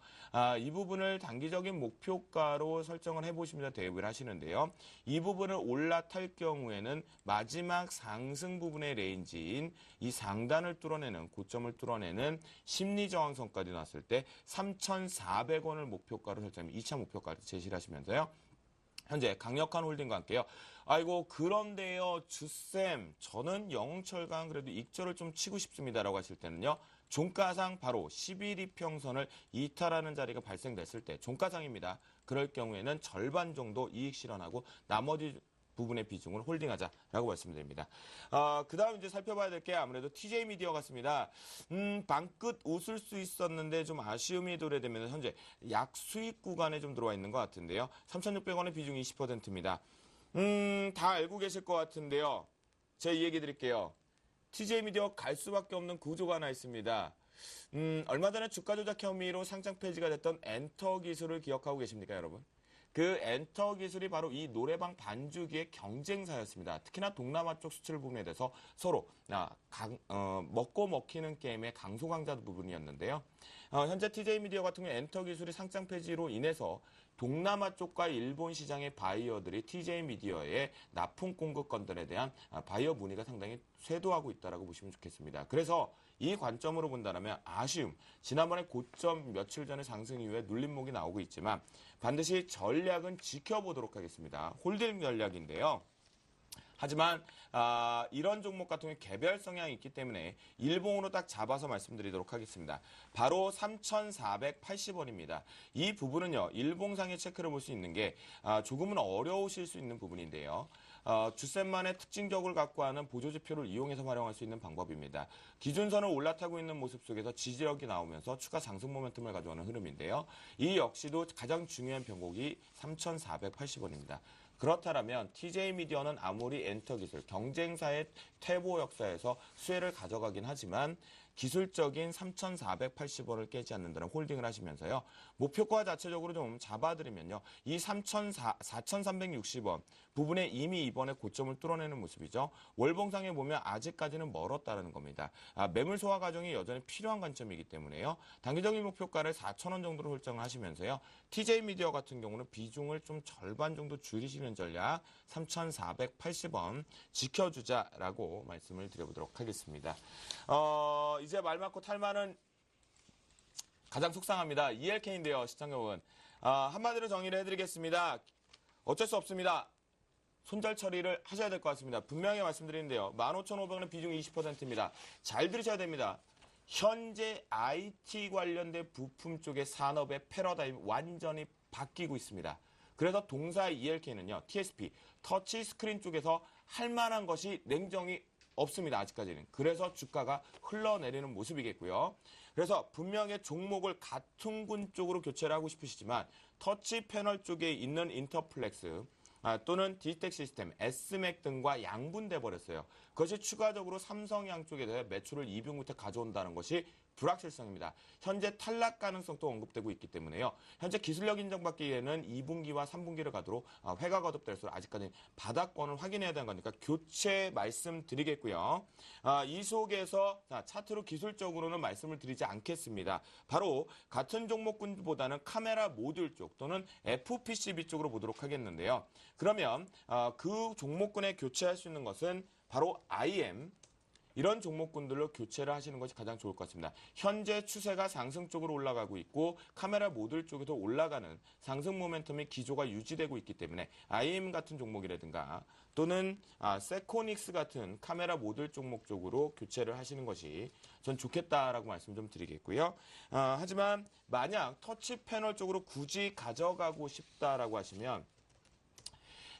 이 부분을 단기적인 목표가로 설정을 해보시면서 대응을 하시는데요. 이 부분을 올라탈 경우에는 마지막 상승 부분의 레인지인 이 상단을 뚫어내는 고점을 뚫어내는 심리 저항선까지 났을 때 3,400원을 목표가로 설정하면 2차 목표가를 제시를 하시면서요. 현재 강력한 홀딩과 함께요. 아이고 그런데요 주쌤 저는 영흥철강 그래도 익절을 좀 치고 싶습니다라고 하실 때는요. 종가상 바로 11이 평선을 이탈하는 자리가 발생됐을 때 종가상입니다. 그럴 경우에는 절반 정도 이익 실현하고 나머지 부분의 비중을 홀딩하자라고 말씀드립니다. 그 다음 이제 살펴봐야 될 게 아무래도 TJ 미디어 같습니다. 방끝 웃을 수 있었는데 좀 아쉬움이 도래되면서 현재 약 수익 구간에 좀 들어와 있는 것 같은데요. 3,600원의 비중 20%입니다. 다 알고 계실 것 같은데요. 제가 이 얘기 드릴게요. TJ 미디어 갈 수밖에 없는 구조가 하나 있습니다. 얼마 전에 주가 조작 혐의로 상장 폐지가 됐던 엔터 기술을 기억하고 계십니까, 여러분? 그 엔터 기술이 바로 이 노래방 반주기의 경쟁사였습니다. 특히나 동남아 쪽 수출 부분에 대해서 서로 먹고 먹히는 게임의 강소강자 부분이었는데요. 현재 TJ 미디어 같은 경우 엔터 기술이 상장 폐지로 인해서 동남아 쪽과 일본 시장의 바이어들이 TJ 미디어의 납품 공급 건들에 대한 바이어 문의가 상당히 쇄도하고 있다고 보시면 좋겠습니다. 그래서 이 관점으로 본다면 아쉬움, 지난번에 고점 며칠 전에 상승 이후에 눌림목이 나오고 있지만 반드시 전략은 지켜보도록 하겠습니다. 홀딩 전략인데요. 하지만 이런 종목 같은 경우 개별 성향이 있기 때문에 일봉으로 딱 잡아서 말씀드리도록 하겠습니다. 바로 3,480원입니다. 이 부분은요. 일봉상에 체크를 볼 수 있는 게 조금은 어려우실 수 있는 부분인데요. 주셈만의 특징적을 갖고 하는 보조지표를 이용해서 활용할 수 있는 방법입니다. 기준선을 올라타고 있는 모습 속에서 지지력이 나오면서 추가 상승 모멘텀을 가져오는 흐름인데요. 이 역시도 가장 중요한 변곡이 3,480원입니다. 그렇다면 TJ 미디어는 아무리 엔터 기술, 경쟁사의 퇴보 역사에서 수혜를 가져가긴 하지만 기술적인 3,480원을 깨지 않는다는 홀딩을 하시면서요. 목표가 자체적으로 좀 잡아드리면요. 이 4,360원 부분에 이미 이번에 고점을 뚫어내는 모습이죠. 월봉상에 보면 아직까지는 멀었다는 겁니다. 매물 소화 과정이 여전히 필요한 관점이기 때문에요. 단기적인 목표가를 4,000원 정도로 설정을 하시면서요. TJ 미디어 같은 경우는 비중을 좀 절반 정도 줄이시는 전략 3,480원 지켜주자라고 말씀을 드려보도록 하겠습니다. 이제 말 많고 탈 많은 가장 속상합니다. ELK인데요, 시청자 여러분. 한마디로 정리를 해드리겠습니다. 어쩔 수 없습니다. 손절 처리를 하셔야 될 것 같습니다. 분명히 말씀드리는데요. 15,500원은 비중 20%입니다. 잘 들으셔야 됩니다. 현재 IT 관련된 부품 쪽의 산업의 패러다임이 완전히 바뀌고 있습니다. 그래서 동사 ELK는요, TSP, 터치 스크린 쪽에서 할 만한 것이 냉정히 없습니다. 아직까지는. 그래서 주가가 흘러내리는 모습이겠고요. 그래서 분명히 종목을 같은 군 쪽으로 교체를 하고 싶으시지만 터치 패널 쪽에 있는 인터플렉스 또는 디지텍 시스템, S맥 등과 양분돼 버렸어요. 그것이 추가적으로 삼성양 쪽에 대해 매출을 2분기부터 가져온다는 것이 불확실성입니다. 현재 탈락 가능성도 언급되고 있기 때문에요. 현재 기술력 인정받기에는 2분기와 3분기를 가도록 회가 거듭될수록 아직까지 바닥권을 확인해야 되는 거니까 교체 말씀드리겠고요. 이 속에서 차트로 기술적으로는 말씀을 드리지 않겠습니다. 바로 같은 종목군보다는 카메라 모듈 쪽 또는 FPCB 쪽으로 보도록 하겠는데요. 그러면 그 종목군에 교체할 수 있는 것은 바로 IM, 이런 종목군들로 교체를 하시는 것이 가장 좋을 것 같습니다. 현재 추세가 상승 쪽으로 올라가고 있고 카메라 모듈 쪽에도 올라가는 상승 모멘텀이 기조가 유지되고 있기 때문에 IM 같은 종목이라든가 또는 세코닉스 같은 카메라 모듈 종목 쪽으로 교체를 하시는 것이 전 좋겠다라고 말씀 좀 드리겠고요. 하지만 만약 터치 패널 쪽으로 굳이 가져가고 싶다라고 하시면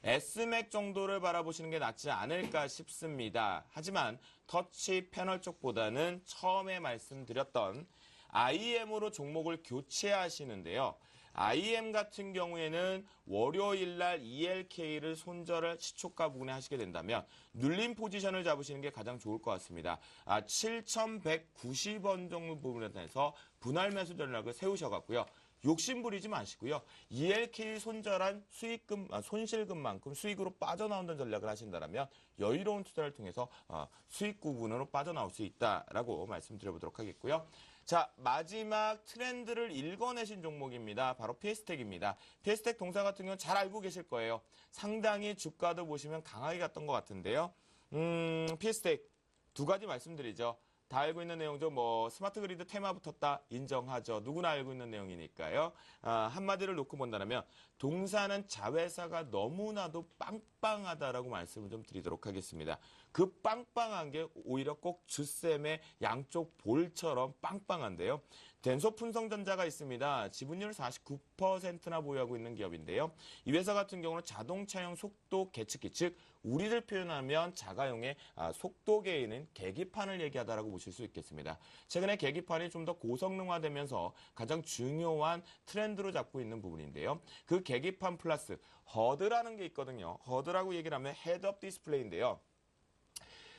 S맥 정도를 바라보시는 게 낫지 않을까 싶습니다. 하지만 터치 패널 쪽보다는 처음에 말씀드렸던 IM으로 종목을 교체하시는데요. IM 같은 경우에는 월요일 날 ELK를 손절을 시초가 부분에 하시게 된다면 눌림 포지션을 잡으시는 게 가장 좋을 것 같습니다. 7,190원 정도 부분에 대해서 분할 매수 전략을 세우셔갖고요. 욕심 부리지 마시고요. ELK 손절한 손실금만큼 수익으로 빠져나온다는 전략을 하신다면 여유로운 투자를 통해서 수익 구분으로 빠져나올 수 있다라고 말씀드려보도록 하겠고요. 자, 마지막 트렌드를 읽어내신 종목입니다. 바로 PS텍입니다. PS텍 동사 같은 경우는 잘 알고 계실 거예요. 상당히 주가도 보시면 강하게 갔던 것 같은데요. PS텍 두 가지 말씀드리죠. 다 알고 있는 내용죠. 스마트 그리드 테마 붙었다 인정하죠. 누구나 알고 있는 내용이니까요. 한마디를 놓고 본다면 동사는 자회사가 너무나도 빵빵하다라고 말씀을 좀 드리도록 하겠습니다. 그 빵빵한 게 오히려 꼭 주쌤의 양쪽 볼처럼 빵빵한데요. 덴소푼성전자가 있습니다. 지분율 49%나 보유하고 있는 기업인데요. 이 회사 같은 경우는 자동차용 속도 계측기, 즉 우리를 표현하면 자가용의 속도 개인은 계기판을 얘기하다라고 보실 수 있겠습니다. 최근에 계기판이 좀 더 고성능화되면서 가장 중요한 트렌드로 잡고 있는 부분인데요. 그 계기판 플러스 허드라는 게 있거든요. 허드라고 얘기를 하면 헤드업 디스플레이인데요.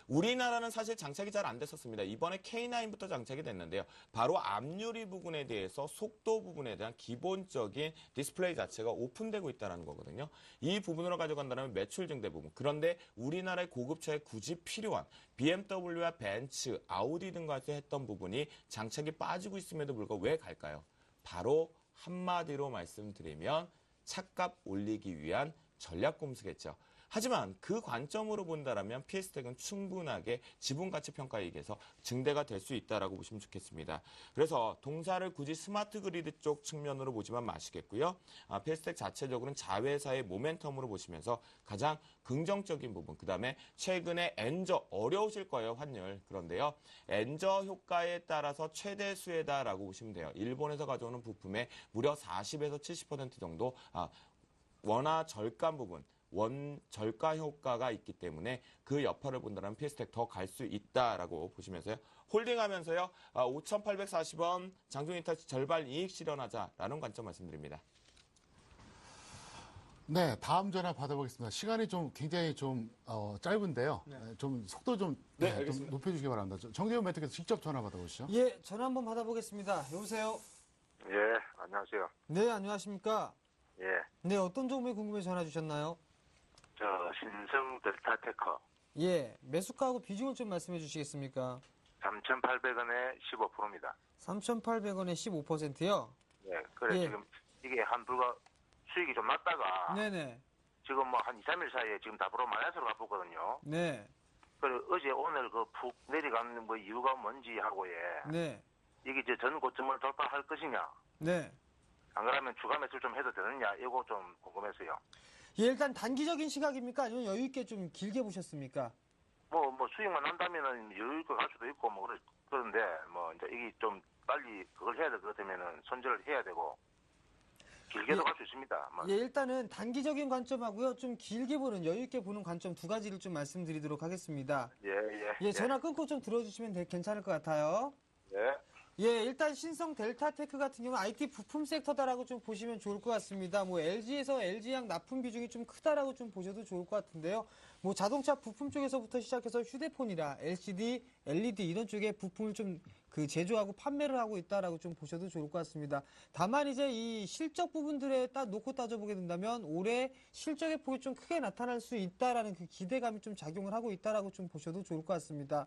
우리나라는 사실 장착이 잘 안 됐었습니다. 이번에 K9부터 장착이 됐는데요. 바로 앞유리 부분에 대해서 속도 부분에 대한 기본적인 디스플레이 자체가 오픈되고 있다는 거거든요. 이 부분으로 가져간다면 매출 증대 부분. 그런데 우리나라의 고급차에 굳이 필요한 BMW와 벤츠, 아우디 등과에서 했던 부분이 장착이 빠지고 있음에도 불구하고 왜 갈까요? 바로 한마디로 말씀드리면 차값 올리기 위한 전략 꼼수겠죠. 하지만 그 관점으로 본다면 PS텍은 충분하게 지분가치 평가이익에서 증대가 될 수 있다라고 보시면 좋겠습니다. 그래서 동사를 굳이 스마트 그리드 쪽 측면으로 보지만 마시겠고요. PS텍 자체적으로는 자회사의 모멘텀으로 보시면서 가장 긍정적인 부분, 그 다음에 최근에 엔저, 어려우실 거예요, 환율. 그런데요, 엔저 효과에 따라서 최대 수혜다라고 보시면 돼요. 일본에서 가져오는 부품의 무려 40에서 70% 정도 원화 절감 부분, 원절가 효과가 있기 때문에 그 여파를 본다면 PS텍 더 갈 수 있다라고 보시면서요. 홀딩하면서요. 5,840원 장중이탈 절반 이익 실현하자라는 관점 말씀드립니다. 네, 다음 전화 받아보겠습니다. 시간이 좀 굉장히 좀 짧은데요. 좀 속도 좀, 네, 좀 알겠습니다. 높여주시기 바랍니다. 정재훈 멘토께서 직접 전화 받아보시죠. 예, 전화 한번 받아보겠습니다. 여보세요? 예, 안녕하세요. 네, 안녕하십니까? 예, 네, 어떤 종목이 궁금해 전화 주셨나요? 저 신성 델타 테커 예, 매수가하고 비중을 좀 말씀해 주시겠습니까? 3,800원에 15%입니다. 3,800원에 15%요? 예, 그래 예. 지금 이게 수익이 좀 낮다가 네네. 지금 뭐 한 2, 3일 사이에 지금 답으로 마이너스로 가보거든요. 네. 그래 어제 오늘 그 푹 내려가는 뭐 이유가 뭔지 하고에 네. 이게 이제 전 고점을 돌파할 것이냐, 네. 안 그러면 추가 매수 좀 해도 되느냐, 이거 좀 궁금해서요. 예, 일단 단기적인 시각입니까? 아니면 여유 있게 좀 길게 보셨습니까? 뭐 수익만 난다면은 여유 있게 갈 수도 있고 뭐 그런데 뭐 이제 이게 좀 빨리 그걸 해야 될 것 같으면은 손절을 해야 되고 길게도 예. 갈 수 있습니다. 뭐. 예, 일단은 단기적인 관점하고요. 좀 길게 보는, 여유 있게 보는 관점 두 가지를 좀 말씀드리도록 하겠습니다. 예. 예, 전화 끊고 좀 들어주시면 괜찮을 것 같아요. 예. 예, 일단 신성 델타테크 같은 경우는 IT 부품 섹터다라고 좀 보시면 좋을 것 같습니다. 뭐 LG에서 LG향 납품 비중이 좀 크다라고 좀 보셔도 좋을 것 같은데요. 뭐 자동차 부품 쪽에서부터 시작해서 휴대폰이나 LCD, LED 이런 쪽에 부품을 좀 그 제조하고 판매를 하고 있다라고 좀 보셔도 좋을 것 같습니다. 다만 이제 이 실적 부분들에 딱 놓고 따져보게 된다면 올해 실적의 폭이 좀 크게 나타날 수 있다라는 그 기대감이 좀 작용을 하고 있다라고 좀 보셔도 좋을 것 같습니다.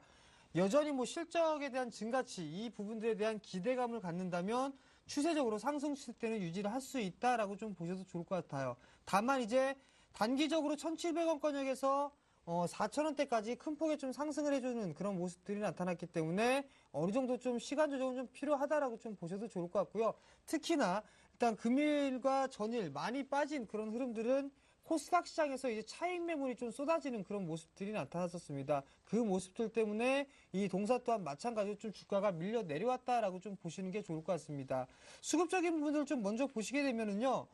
여전히 뭐 실적에 대한 증가치 이 부분들에 대한 기대감을 갖는다면 추세적으로 상승 추세는 유지를 할 수 있다라고 좀 보셔도 좋을 것 같아요. 다만 이제 단기적으로 1,700원권역에서 4,000원대까지 큰 폭의 좀 상승을 해주는 그런 모습들이 나타났기 때문에 어느 정도 좀 시간 조정은 좀 필요하다라고 좀 보셔도 좋을 것 같고요. 특히나 일단 금일과 전일 많이 빠진 그런 흐름들은 코스닥 시장에서 이제 차익 매물이 좀 쏟아지는 그런 모습들이 나타났었습니다. 그 모습들 때문에 이 동사 또한 마찬가지로 좀 주가가 밀려 내려왔다라고 좀 보시는 게 좋을 것 같습니다. 수급적인 부분을 좀 먼저 보시게 되면은요.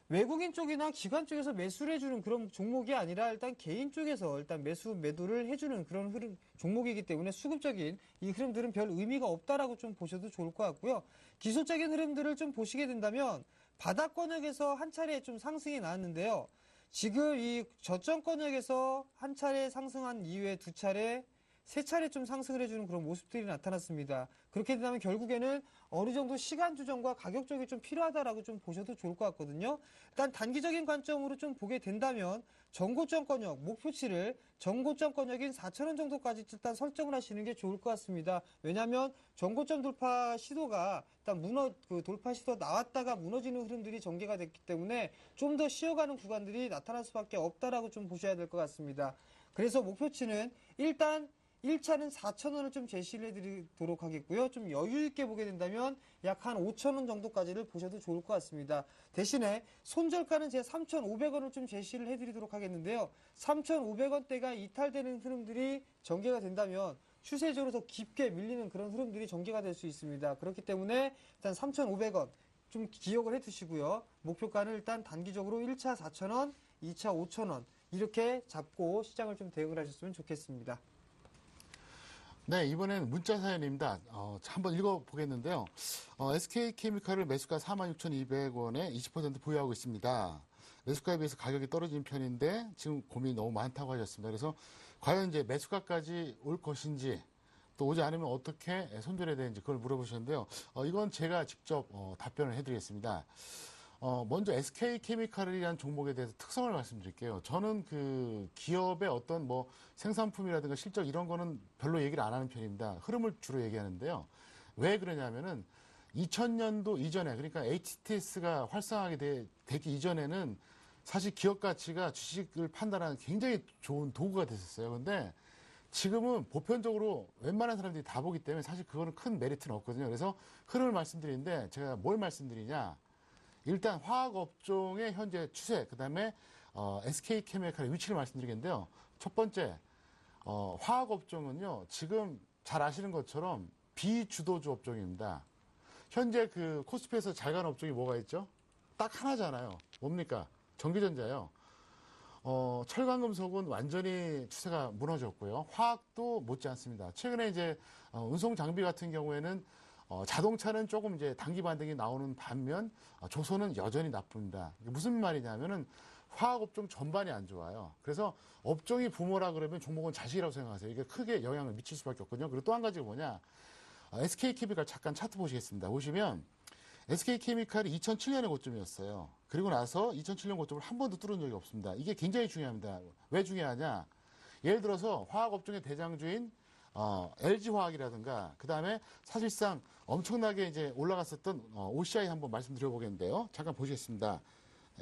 외국인 쪽이나 기관 쪽에서 매수를 해주는 그런 종목이 아니라 일단 개인 쪽에서 일단 매도를 해주는 그런 흐름 종목이기 때문에 수급적인 이 흐름들은 별 의미가 없다라고 좀 보셔도 좋을 것 같고요. 기술적인 흐름들을 좀 보시게 된다면 바닥권역에서 한 차례 좀 상승이 나왔는데요. 지금 이 저점권역에서 한 차례 상승한 이후에 두 차례, 세 차례 좀 상승을 해주는 그런 모습들이 나타났습니다. 그렇게 된다면 결국에는 어느 정도 시간 조정과 가격 조정이 좀 필요하다라고 좀 보셔도 좋을 것 같거든요. 일단 단기적인 관점으로 좀 보게 된다면 전고점권역 목표치를 전고점권역인 4,000원 정도까지 일단 설정을 하시는 게 좋을 것 같습니다. 왜냐하면 전고점 돌파 시도가 일단 돌파 시도 나왔다가 무너지는 흐름들이 전개가 됐기 때문에 좀 더 쉬어가는 구간들이 나타날 수밖에 없다라고 좀 보셔야 될 것 같습니다. 그래서 목표치는 일단 1차는 4,000원을 좀 제시를 해드리도록 하겠고요. 좀 여유 있게 보게 된다면 약 한 5,000원 정도까지를 보셔도 좋을 것 같습니다. 대신에 손절가는 제가 3,500원을 좀 제시를 해드리도록 하겠는데요. 3,500원대가 이탈되는 흐름들이 전개가 된다면 추세적으로 더 깊게 밀리는 그런 흐름들이 전개가 될 수 있습니다. 그렇기 때문에 일단 3,500원 좀 기억을 해두시고요. 목표가는 일단 단기적으로 1차 4,000원, 2차 5,000원 이렇게 잡고 시장을 좀 대응을 하셨으면 좋겠습니다. 네, 이번엔 문자 사연입니다. 한번 읽어보겠는데요. SK케미칼을 매수가 46,200원에 20% 보유하고 있습니다. 매수가에 비해서 가격이 떨어진 편인데 지금 고민이 너무 많다고 하셨습니다. 그래서 과연 이제 매수가까지 올 것인지 또 오지 않으면 어떻게 손절해야 되는지 그걸 물어보셨는데요. 이건 제가 직접 답변을 해드리겠습니다. 먼저 SK케미칼이라는 종목에 대해서 특성을 말씀드릴게요. 저는 그 기업의 어떤 뭐 생산품이라든가 실적 이런 거는 별로 얘기를 안 하는 편입니다. 흐름을 주로 얘기하는데요. 왜 그러냐면은 2000년도 이전에 그러니까 HTS가 활성화하게 되기 이전에는 사실 기업 가치가 주식을 판단하는 굉장히 좋은 도구가 됐었어요. 근데 지금은 보편적으로 웬만한 사람들이 다 보기 때문에 사실 그거는 큰 메리트는 없거든요. 그래서 흐름을 말씀드리는데 제가 뭘 말씀드리냐. 일단 화학업종의 현재 추세, 그 다음에 SK케미칼의 위치를 말씀드리겠는데요. 첫 번째, 화학업종은요. 지금 잘 아시는 것처럼 비주도주 업종입니다. 현재 그 코스피에서 잘 가는 업종이 뭐가 있죠? 딱 하나잖아요. 뭡니까? 전기전자예요. 철강금속은 완전히 추세가 무너졌고요. 화학도 못지 않습니다. 최근에 이제 운송 장비 같은 경우에는 자동차는 조금 이제 단기 반등이 나오는 반면 조선은 여전히 나쁩니다. 무슨 말이냐면은 화학업종 전반이 안 좋아요. 그래서 업종이 부모라 그러면 종목은 자식이라고 생각하세요. 이게 크게 영향을 미칠 수밖에 없거든요. 그리고 또 한 가지가 뭐냐. SK케미칼 잠깐 차트 보시겠습니다. 보시면 SK케미칼이 2007년에 고점이었어요. 그리고 나서 2007년 고점을 한 번도 뚫은 적이 없습니다. 이게 굉장히 중요합니다. 왜 중요하냐. 예를 들어서 화학업종의 대장주인 LG화학이라든가 그다음에 사실상 엄청나게 이제 올라갔었던 OCI 한번 말씀드려보겠는데요. 잠깐 보시겠습니다.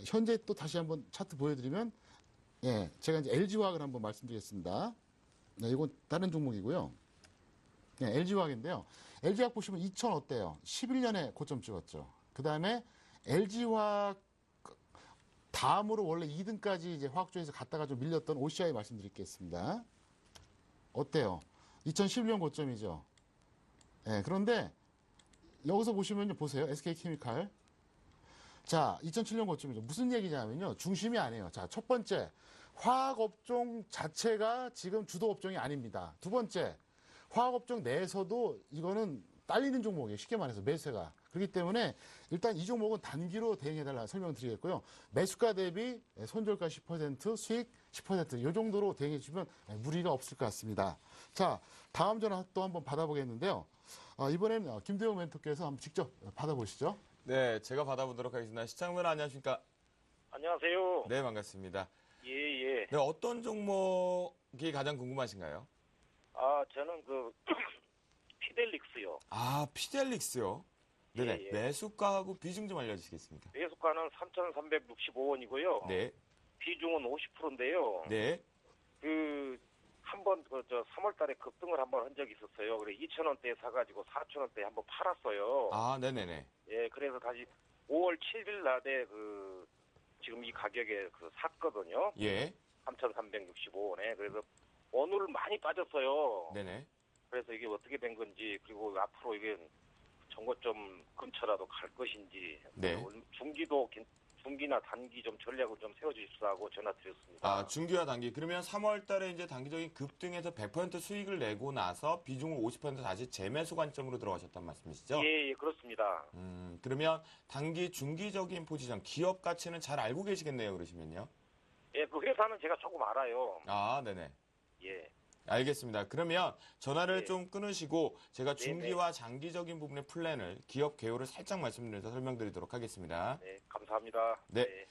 현재 또 다시 한번 차트 보여드리면 예, 제가 이제 LG화학을 한번 말씀드리겠습니다. 네, 이건 다른 종목이고요. 네, LG화학인데요. LG화학 보시면 2000 어때요? 11년에 고점 찍었죠. 그다음에 LG화학 다음으로 원래 2등까지 이제 화학주에서 갔다가 좀 밀렸던 OCI 말씀드리겠습니다. 어때요? 2011년 고점이죠. 네, 그런데 여기서 보시면 보세요. SK케미칼. 자, 2007년 고점이죠. 무슨 얘기냐면요. 중심이 아니에요. 자, 첫 번째, 화학업종 자체가 지금 주도업종이 아닙니다. 두 번째, 화학업종 내에서도 이거는 딸리는 종목이에요. 쉽게 말해서 매수세가. 그렇기 때문에 일단 이 종목은 단기로 대응해달라 설명드리겠고요. 매수가 대비 손절가 10%, 수익 10%, 이 정도로 대응해주면 무리가 없을 것 같습니다. 자, 다음 전화 또 한번 받아보겠는데요. 이번엔 김대웅 멘토께서 한번 직접 받아보시죠. 네, 제가 받아보도록 하겠습니다. 시청자 안녕하십니까? 안녕하세요. 네, 반갑습니다. 예. 네, 어떤 종목이 가장 궁금하신가요? 저는 피델릭스요. 아, 피델릭스요? 네네. 예. 매수가하고 비중 좀 알려주시겠습니까? 매수가는 3,365원이고요. 네. 비중은 50%인데요. 네. 한번 3월 달에 급등을 한번 한 적이 있었어요. 그래 2,000원대에 사가지고 4,000원대에 한번 팔았어요. 아, 네네네. 예, 그래서 다시 5월 7일 날에 지금 이 가격에 샀거든요. 예. 3,365원에. 그래서 오늘 많이 빠졌어요. 네네. 그래서 이게 어떻게 된 건지, 그리고 앞으로 이게 정고점 근처라도 갈 것인지, 네. 중기나 단기 좀 전략을 좀 세워주십사고 전화드렸습니다. 아, 중기와 단기. 그러면 3월 달에 이제 단기적인 급등에서 100% 수익을 내고 나서 비중을 50% 다시 재매수 관점으로 들어가셨단 말씀이시죠? 예, 그렇습니다. 그러면 단기, 중기적인 포지션, 기업 가치는 잘 알고 계시겠네요, 그러시면요? 예, 그 회사는 제가 조금 알아요. 아, 네네. 예. 알겠습니다. 그러면 전화를 네. 좀 끊으시고 제가 네, 중기와 장기적인 부분의 플랜을, 기업 개요를 살짝 말씀드려서 설명드리도록 하겠습니다. 네, 감사합니다. 네.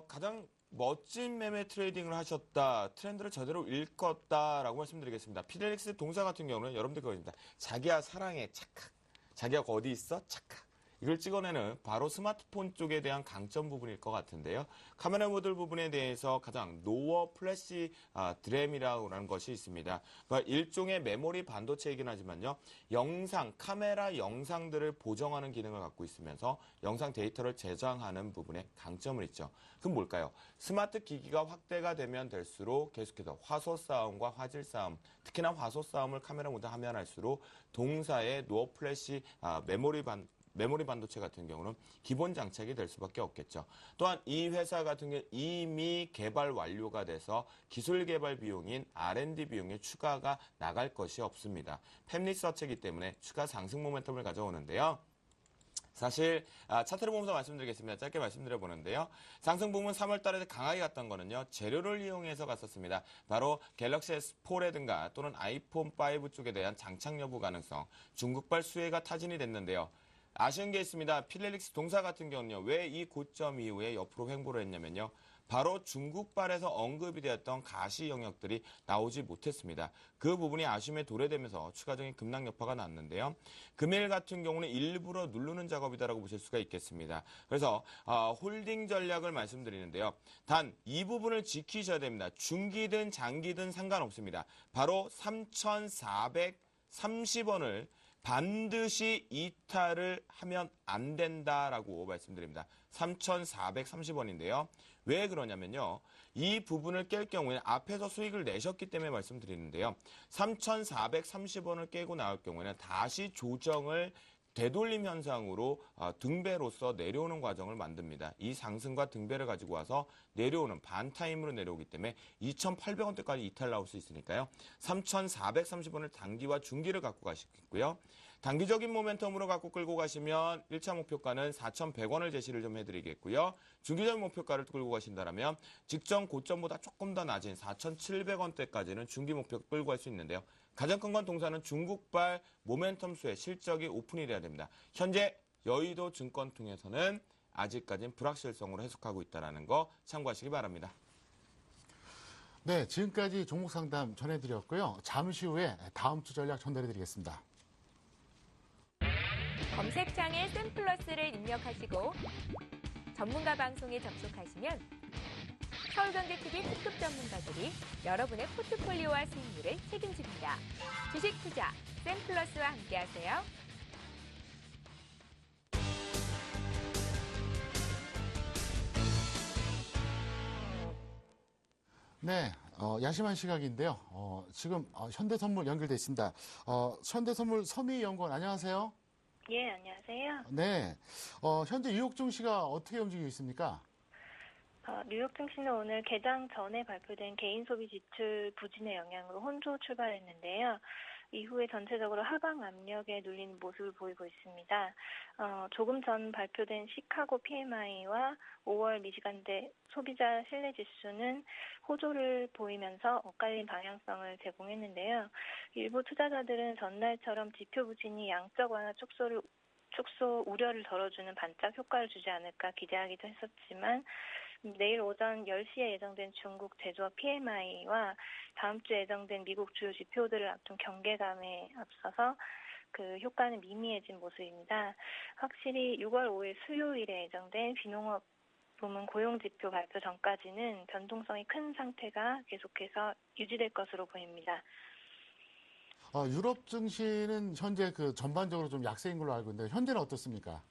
가장 멋진 매매 트레이딩을 하셨다, 트렌드를 제대로 읽었다라고 말씀드리겠습니다. 피델릭스 동사 같은 경우는 여러분들 그겁니다. 자기야 사랑해 착각, 자기야 어디 있어 착각. 이걸 찍어내는 바로 스마트폰 쪽에 대한 강점 부분일 것 같은데요. 카메라 모듈 부분에 대해서 가장 노어 플래시 드램이라고 하는 것이 있습니다. 그러니까 일종의 메모리 반도체이긴 하지만요. 카메라 영상들을 보정하는 기능을 갖고 있으면서 영상 데이터를 저장하는 부분에 강점을 있죠. 그럼 뭘까요? 스마트 기기가 확대가 되면 될수록 계속해서 화소 싸움과 화질 싸움, 특히나 화소 싸움을 카메라 모듈 하면 할수록 동사의 노어 플래시 메모리 반도체 같은 경우는 기본 장착이 될 수밖에 없겠죠. 또한 이 회사 같은 경우 이미 개발 완료가 돼서 기술 개발 비용인 R&D 비용에 추가가 나갈 것이 없습니다. 팹리서치이기 때문에 추가 상승 모멘텀을 가져오는데요. 사실 차트를 보면서 말씀드리겠습니다. 짧게 말씀드려보는데요. 상승 부분 3월 달에 강하게 갔던 거는요. 재료를 이용해서 갔었습니다. 바로 갤럭시 S4라든가 또는 아이폰 5 쪽에 대한 장착 여부 가능성, 중국발 수혜가 타진이 됐는데요. 아쉬운 게 있습니다. 피델릭스 동사 같은 경우는요. 왜 이 고점 이후에 옆으로 횡보를 했냐면요. 바로 중국발에서 언급이 되었던 가시 영역들이 나오지 못했습니다. 그 부분이 아쉬움에 도래되면서 추가적인 급락 여파가 났는데요. 금일 같은 경우는 일부러 누르는 작업이다라고 보실 수가 있겠습니다. 그래서 홀딩 전략을 말씀드리는데요. 단 이 부분을 지키셔야 됩니다. 중기든 장기든 상관없습니다. 바로 3,430원을 반드시 이탈을 하면 안 된다라고 말씀드립니다. 3,430원인데요. 왜 그러냐면요. 이 부분을 깰 경우에 앞에서 수익을 내셨기 때문에 말씀드리는데요. 3,430원을 깨고 나올 경우에는 다시 조정을 되돌림 현상으로 등배로서 내려오는 과정을 만듭니다. 이 상승과 등배를 가지고 와서 내려오는 반타임으로 내려오기 때문에 2,800원대까지 이탈 나올 수 있으니까요. 3,430원을 단기와 중기를 갖고 가시고요. 단기적인 모멘텀으로 갖고 끌고 가시면 1차 목표가는 4,100원을 제시를 좀 해드리겠고요. 중기적인 목표가를 끌고 가신다면 직전 고점보다 조금 더 낮은 4,700원대까지는 중기 목표 끌고 갈 수 있는데요. 가장 큰 건 동사는 중국발 모멘텀 수의 실적이 오픈이 돼야 됩니다. 현재 여의도 증권 통해서는 아직까지는 불확실성으로 해석하고 있다는 거 참고하시기 바랍니다. 네, 지금까지 종목 상담 전해드렸고요. 잠시 후에 다음 주 전략 전달해드리겠습니다. 검색창에 샘플러스를 입력하시고 전문가 방송에 접속하시면 서울경제TV 특급 전문가들이 여러분의 포트폴리오와 수익률을 책임집니다. 주식 투자 샘플러스와 함께하세요. 네, 야심한 시각인데요. 지금 현대선물 연결돼 있습니다. 현대선물 서미연구원 안녕하세요. 예, 안녕하세요. 네, 현재 뉴욕 증시가 어떻게 움직이고 있습니까? 뉴욕 증시는 오늘 개장 전에 발표된 개인 소비 지출 부진의 영향으로 혼조 출발했는데요. 이후에 전체적으로 하방 압력에 눌리는 모습을 보이고 있습니다. 조금 전 발표된 시카고 PMI와 5월 미시간대 소비자 신뢰 지수는 호조를 보이면서 엇갈린 방향성을 제공했는데요. 일부 투자자들은 전날처럼 지표 부진이 양적 완화 축소 우려를 덜어주는 반짝 효과를 주지 않을까 기대하기도 했었지만 내일 오전 10시에 예정된 중국 제조업 PMI와 다음 주에 예정된 미국 주요 지표들을 앞둔 경계감에 앞서서 그 효과는 미미해진 모습입니다. 확실히 6월 5일 수요일에 예정된 비농업 부문 고용지표 발표 전까지는 변동성이 큰 상태가 계속해서 유지될 것으로 보입니다. 유럽 증시는 현재 그 전반적으로 좀 약세인 걸로 알고 있는데 현재는 어떻습니까?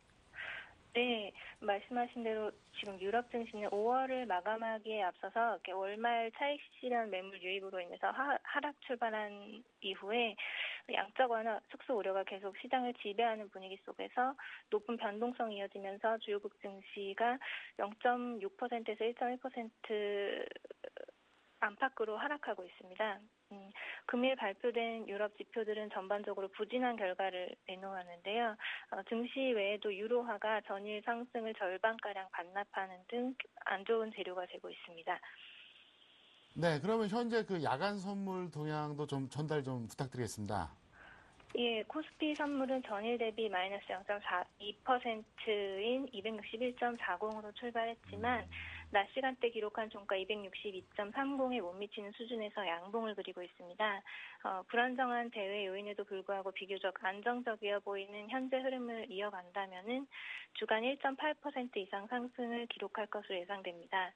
네, 말씀하신 대로 지금 유럽 증시는 5월을 마감하기에 앞서서 이렇게 월말 차익 실현 매물 유입으로 인해서 하락 출발한 이후에 양적 완화 축소 우려가 계속 시장을 지배하는 분위기 속에서 높은 변동성이 이어지면서 주요국 증시가 0.6%에서 1.1% 안팎으로 하락하고 있습니다. 금일 발표된 유럽 지표들은 전반적으로 부진한 결과를 내놓았는데요. 증시 외에도 유로화가 전일 상승을 절반가량 반납하는 등 안 좋은 재료가 되고 있습니다. 네, 그러면 현재 그 야간 선물 동향도 좀 전달 좀 부탁드리겠습니다. 예, 코스피 선물은 전일 대비 마이너스 0.2%인 261.40으로 출발했지만 낮 시간대 기록한 종가 262.30에 못 미치는 수준에서 양봉을 그리고 있습니다. 불안정한 대외 요인에도 불구하고 비교적 안정적이어 보이는 현재 흐름을 이어간다면은 주간 1.8% 이상 상승을 기록할 것으로 예상됩니다.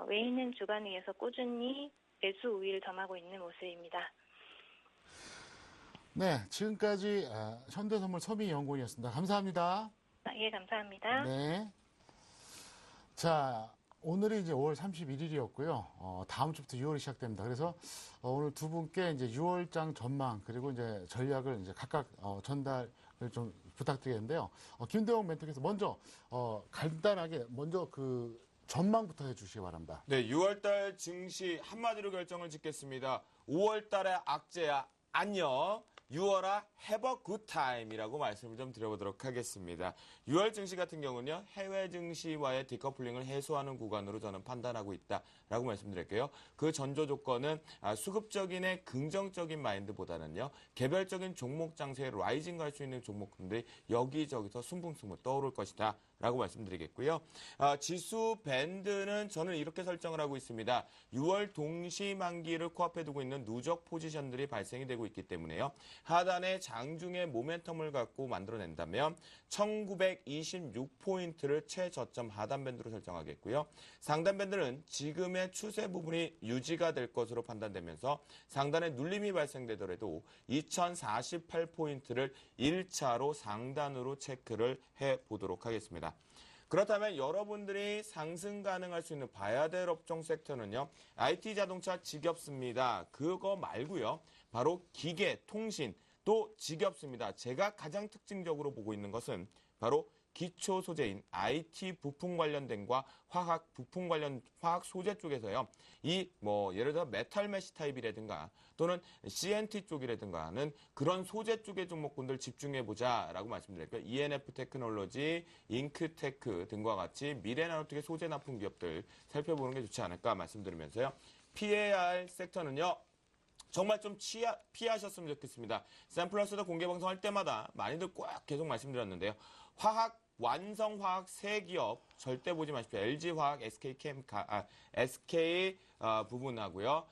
외인은 주간 위에서 꾸준히 매수 우위를 점하고 있는 모습입니다. 네, 지금까지 현대선물 서미연구원이었습니다. 감사합니다. 예, 감사합니다. 네. 자, 오늘이 이제 5월 31일이었고요. 다음 주부터 6월이 시작됩니다. 그래서 오늘 두 분께 이제 6월장 전망 그리고 이제 전략을 이제 각각 전달을 좀 부탁드리겠는데요. 김대웅 멘토께서 먼저 간단하게 먼저 그 전망부터 해주시기 바랍니다. 네, 6월달 증시 한마디로 결정을 짓겠습니다. 5월달의 악재야 안녕. 6월아 have a good time이라고 말씀을 좀 드려보도록 하겠습니다. 6월 증시 같은 경우는요. 해외 증시와의 디커플링을 해소하는 구간으로 저는 판단하고 있다라고 말씀드릴게요. 그 전조 조건은 수급적인의 긍정적인 마인드보다는요. 개별적인 종목 장세에 라이징 갈 수 있는 종목들이 여기저기서 순붕순붕 떠오를 것이다. 라고 말씀드리겠고요. 지수 밴드는 저는 이렇게 설정을 하고 있습니다. 6월 동시 만기를 코앞에 두고 있는 누적 포지션들이 발생이 되고 있기 때문에요. 하단에 장중의 모멘텀을 갖고 만들어낸다면 1926포인트를 최저점 하단 밴드로 설정하겠고요. 상단 밴드는 지금의 추세 부분이 유지가 될 것으로 판단되면서 상단에 눌림이 발생되더라도 2048포인트를 1차로 상단으로 체크를 해보도록 하겠습니다. 그렇다면 여러분들이 상승 가능할 수 있는 봐야 될 업종 섹터는요. IT 자동차 지겹습니다. 그거 말고요. 바로 기계, 통신 또 지겹습니다. 제가 가장 특징적으로 보고 있는 것은 바로 기초 소재인 IT 부품 관련된과 화학 부품 관련 화학 소재 쪽에서요. 이 뭐 예를 들어 메탈 메시 타입이라든가 또는 CNT 쪽이라든가는 그런 소재 쪽의 종목군들 집중해 보자라고 말씀드렸고요. ENF 테크놀로지, 잉크테크 등과 같이 미래 나노텍의 소재 납품 기업들 살펴보는 게 좋지 않을까 말씀드리면서요. PAR 섹터는요. 정말 좀 피하셨으면 좋겠습니다. 샘플러스도 공개 방송할 때마다 많이들 꼭 계속 말씀드렸는데요. 완성 화학 세 기업 절대 보지 마십시오. LG 화학, SK 부분하고요.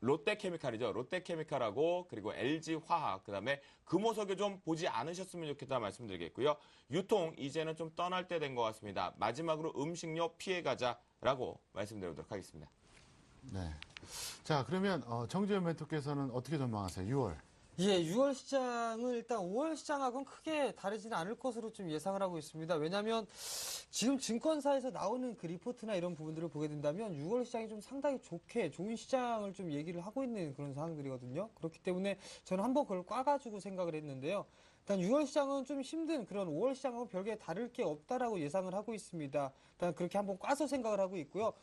롯데케미칼이죠. 롯데케미칼하고 그리고 LG 화학 그다음에 금호석유 좀 보지 않으셨으면 좋겠다 말씀드리겠고요. 유통 이제는 좀 떠날 때 된 것 같습니다. 마지막으로 음식료 피해가자라고 말씀드리도록 하겠습니다. 네. 자, 그러면 정재현 멘토께서는 어떻게 전망하세요? 6월. 예, 6월 시장은 일단 5월 시장하고는 크게 다르지는 않을 것으로 좀 예상을 하고 있습니다. 왜냐하면 지금 증권사에서 나오는 그 리포트나 이런 부분들을 보게 된다면 6월 시장이 좀 상당히 좋은 시장을 좀 얘기를 하고 있는 그런 상황들이거든요. 그렇기 때문에 저는 한번 그걸 꽈가지고 생각을 했는데요. 일단 6월 시장은 좀 힘든 그런 5월 시장하고 별개 다를 게 없다라고 예상을 하고 있습니다. 일단 그렇게 한번 꽈서 생각을 하고 있고요.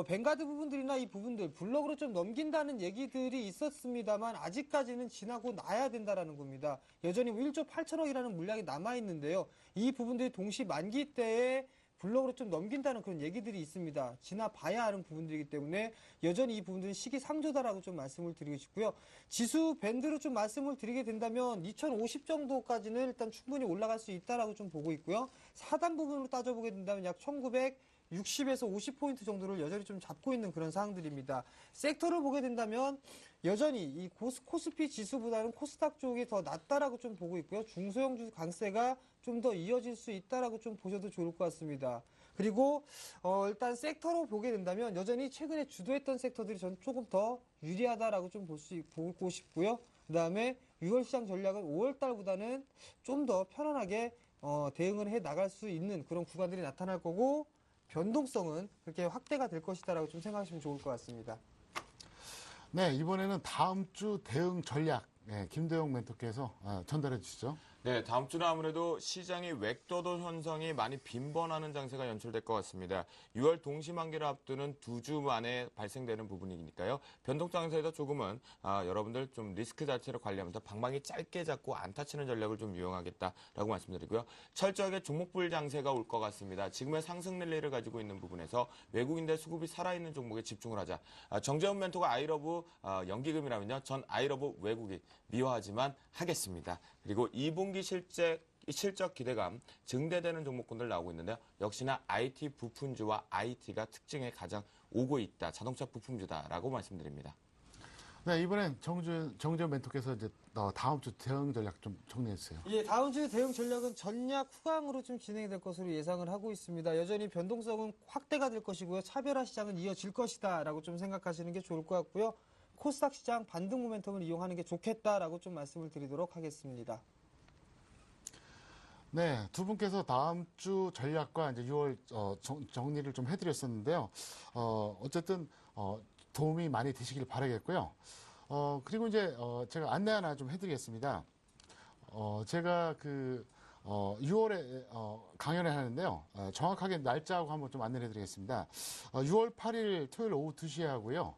뱅가드 부분들이나 이 부분들 블록으로 좀 넘긴다는 얘기들이 있었습니다만 아직까지는 지나고 나야 된다라는 겁니다. 여전히 1조 8천억이라는 물량이 남아있는데요. 이 부분들이 동시 만기 때에 블록으로 좀 넘긴다는 그런 얘기들이 있습니다. 지나봐야 하는 부분들이기 때문에 여전히 이 부분들은 시기상조다라고 좀 말씀을 드리고 싶고요. 지수 밴드로 좀 말씀을 드리게 된다면 2050 정도까지는 일단 충분히 올라갈 수 있다라고 좀 보고 있고요. 사단 부분으로 따져보게 된다면 약 1960에서 50포인트 정도를 여전히 좀 잡고 있는 그런 상황들입니다. 섹터를 보게 된다면 여전히 이 코스피 지수보다는 코스닥 쪽이 더 낫다라고 좀 보고 있고요. 중소형주 강세가 좀 더 이어질 수 있다라고 좀 보셔도 좋을 것 같습니다. 그리고 일단 섹터로 보게 된다면 여전히 최근에 주도했던 섹터들이 전 조금 더 유리하다라고 좀 보고 싶고요. 그다음에 6월 시장 전략은 5월 달보다는 좀 더 편안하게 대응을 해 나갈 수 있는 그런 구간들이 나타날 거고 변동성은 그렇게 확대가 될 것이다라고 좀 생각하시면 좋을 것 같습니다. 네, 이번에는 다음 주 대응 전략 김대용 멘토께서 전달해 주시죠. 네, 다음 주는 아무래도 시장의 웹도도 현상이 많이 빈번하는 장세가 연출될 것 같습니다. 6월 동시만기를 앞두는 2주 만에 발생되는 부분이니까요. 변동장세에서 조금은 여러분들 좀 리스크 자체를 관리하면서 방망이 짧게 잡고 안 타치는 전략을 좀 유용하겠다라고 말씀드리고요. 철저하게 종목별 장세가 올 것 같습니다. 지금의 상승 랠리를 가지고 있는 부분에서 외국인들 수급이 살아있는 종목에 집중을 하자. 정재훈 멘토가 아이러브 연기금이라면요. 전 아이러브 외국인 미워하지만 하겠습니다. 그리고 2분기 실적 기대감 증대되는 종목군들 나오고 있는데요. 역시나 IT 부품주와 IT가 특징에 가장 오고 있다. 자동차 부품주다라고 말씀드립니다. 네, 이번엔 정재현 멘토께서 이제 다음 주 대응 전략 좀 정리해 주세요. 예, 다음 주 대응 전략은 전략 후강으로 좀 진행이 될 것으로 예상을 하고 있습니다. 여전히 변동성은 확대가 될 것이고요. 차별화 시장은 이어질 것이다라고 좀 생각하시는 게 좋을 것 같고요. 코스닥 시장 반등 모멘텀을 이용하는 게 좋겠다라고 좀 말씀을 드리도록 하겠습니다. 네, 두 분께서 다음 주 전략과 이제 6월 정리를 좀 해드렸었는데요. 어쨌든 도움이 많이 되시길 바라겠고요. 그리고 이제 제가 안내 하나 좀 해드리겠습니다. 제가 6월에 강연을 하는데요. 정확하게 날짜하고 한번 좀 안내를 해드리겠습니다. 6월 8일 토요일 오후 2시에 하고요.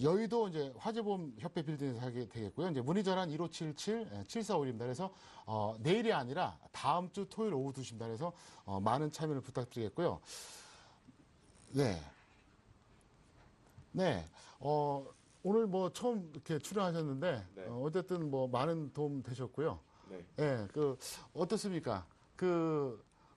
여의도 이제 화재보험 협회 빌딩에서 하게 되겠고요. 이제 문의 전화 1577-7451입니다. 그래서 내일이 아니라 다음 주 토요일 오후 2시입니다. 그래서 많은 참여를 부탁드리겠고요. 네. 네. 오늘 뭐 처음 이렇게 출연하셨는데 네. 어쨌든 뭐 많은 도움 되셨고요. 네. 네. 어떻습니까?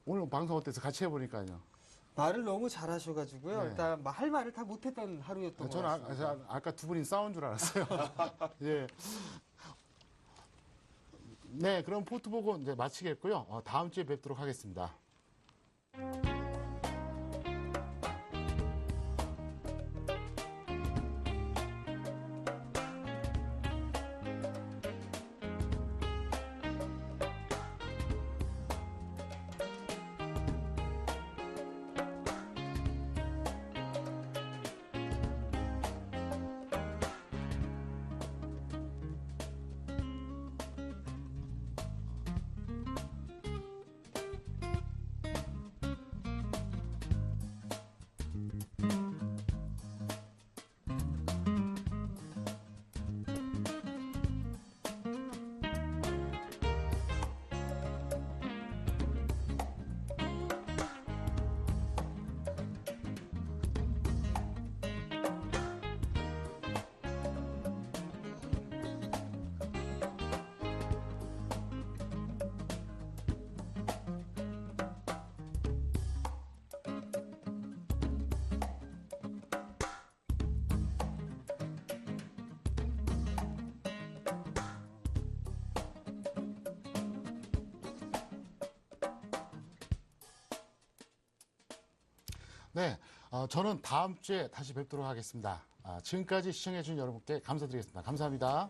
오늘 방송 어때서 같이 해보니까요. 말을 너무 잘하셔가지고요. 네. 일단 할 말을 다 못했던 하루였던 것 저는 같습니다. 아까 두 분이 싸운 줄 알았어요. 예. 네, 그럼 포트 보고 이제 마치겠고요. 다음 주에 뵙도록 하겠습니다. 네, 저는 다음 주에 다시 뵙도록 하겠습니다. 지금까지 시청해주신 여러분께 감사드리겠습니다. 감사합니다.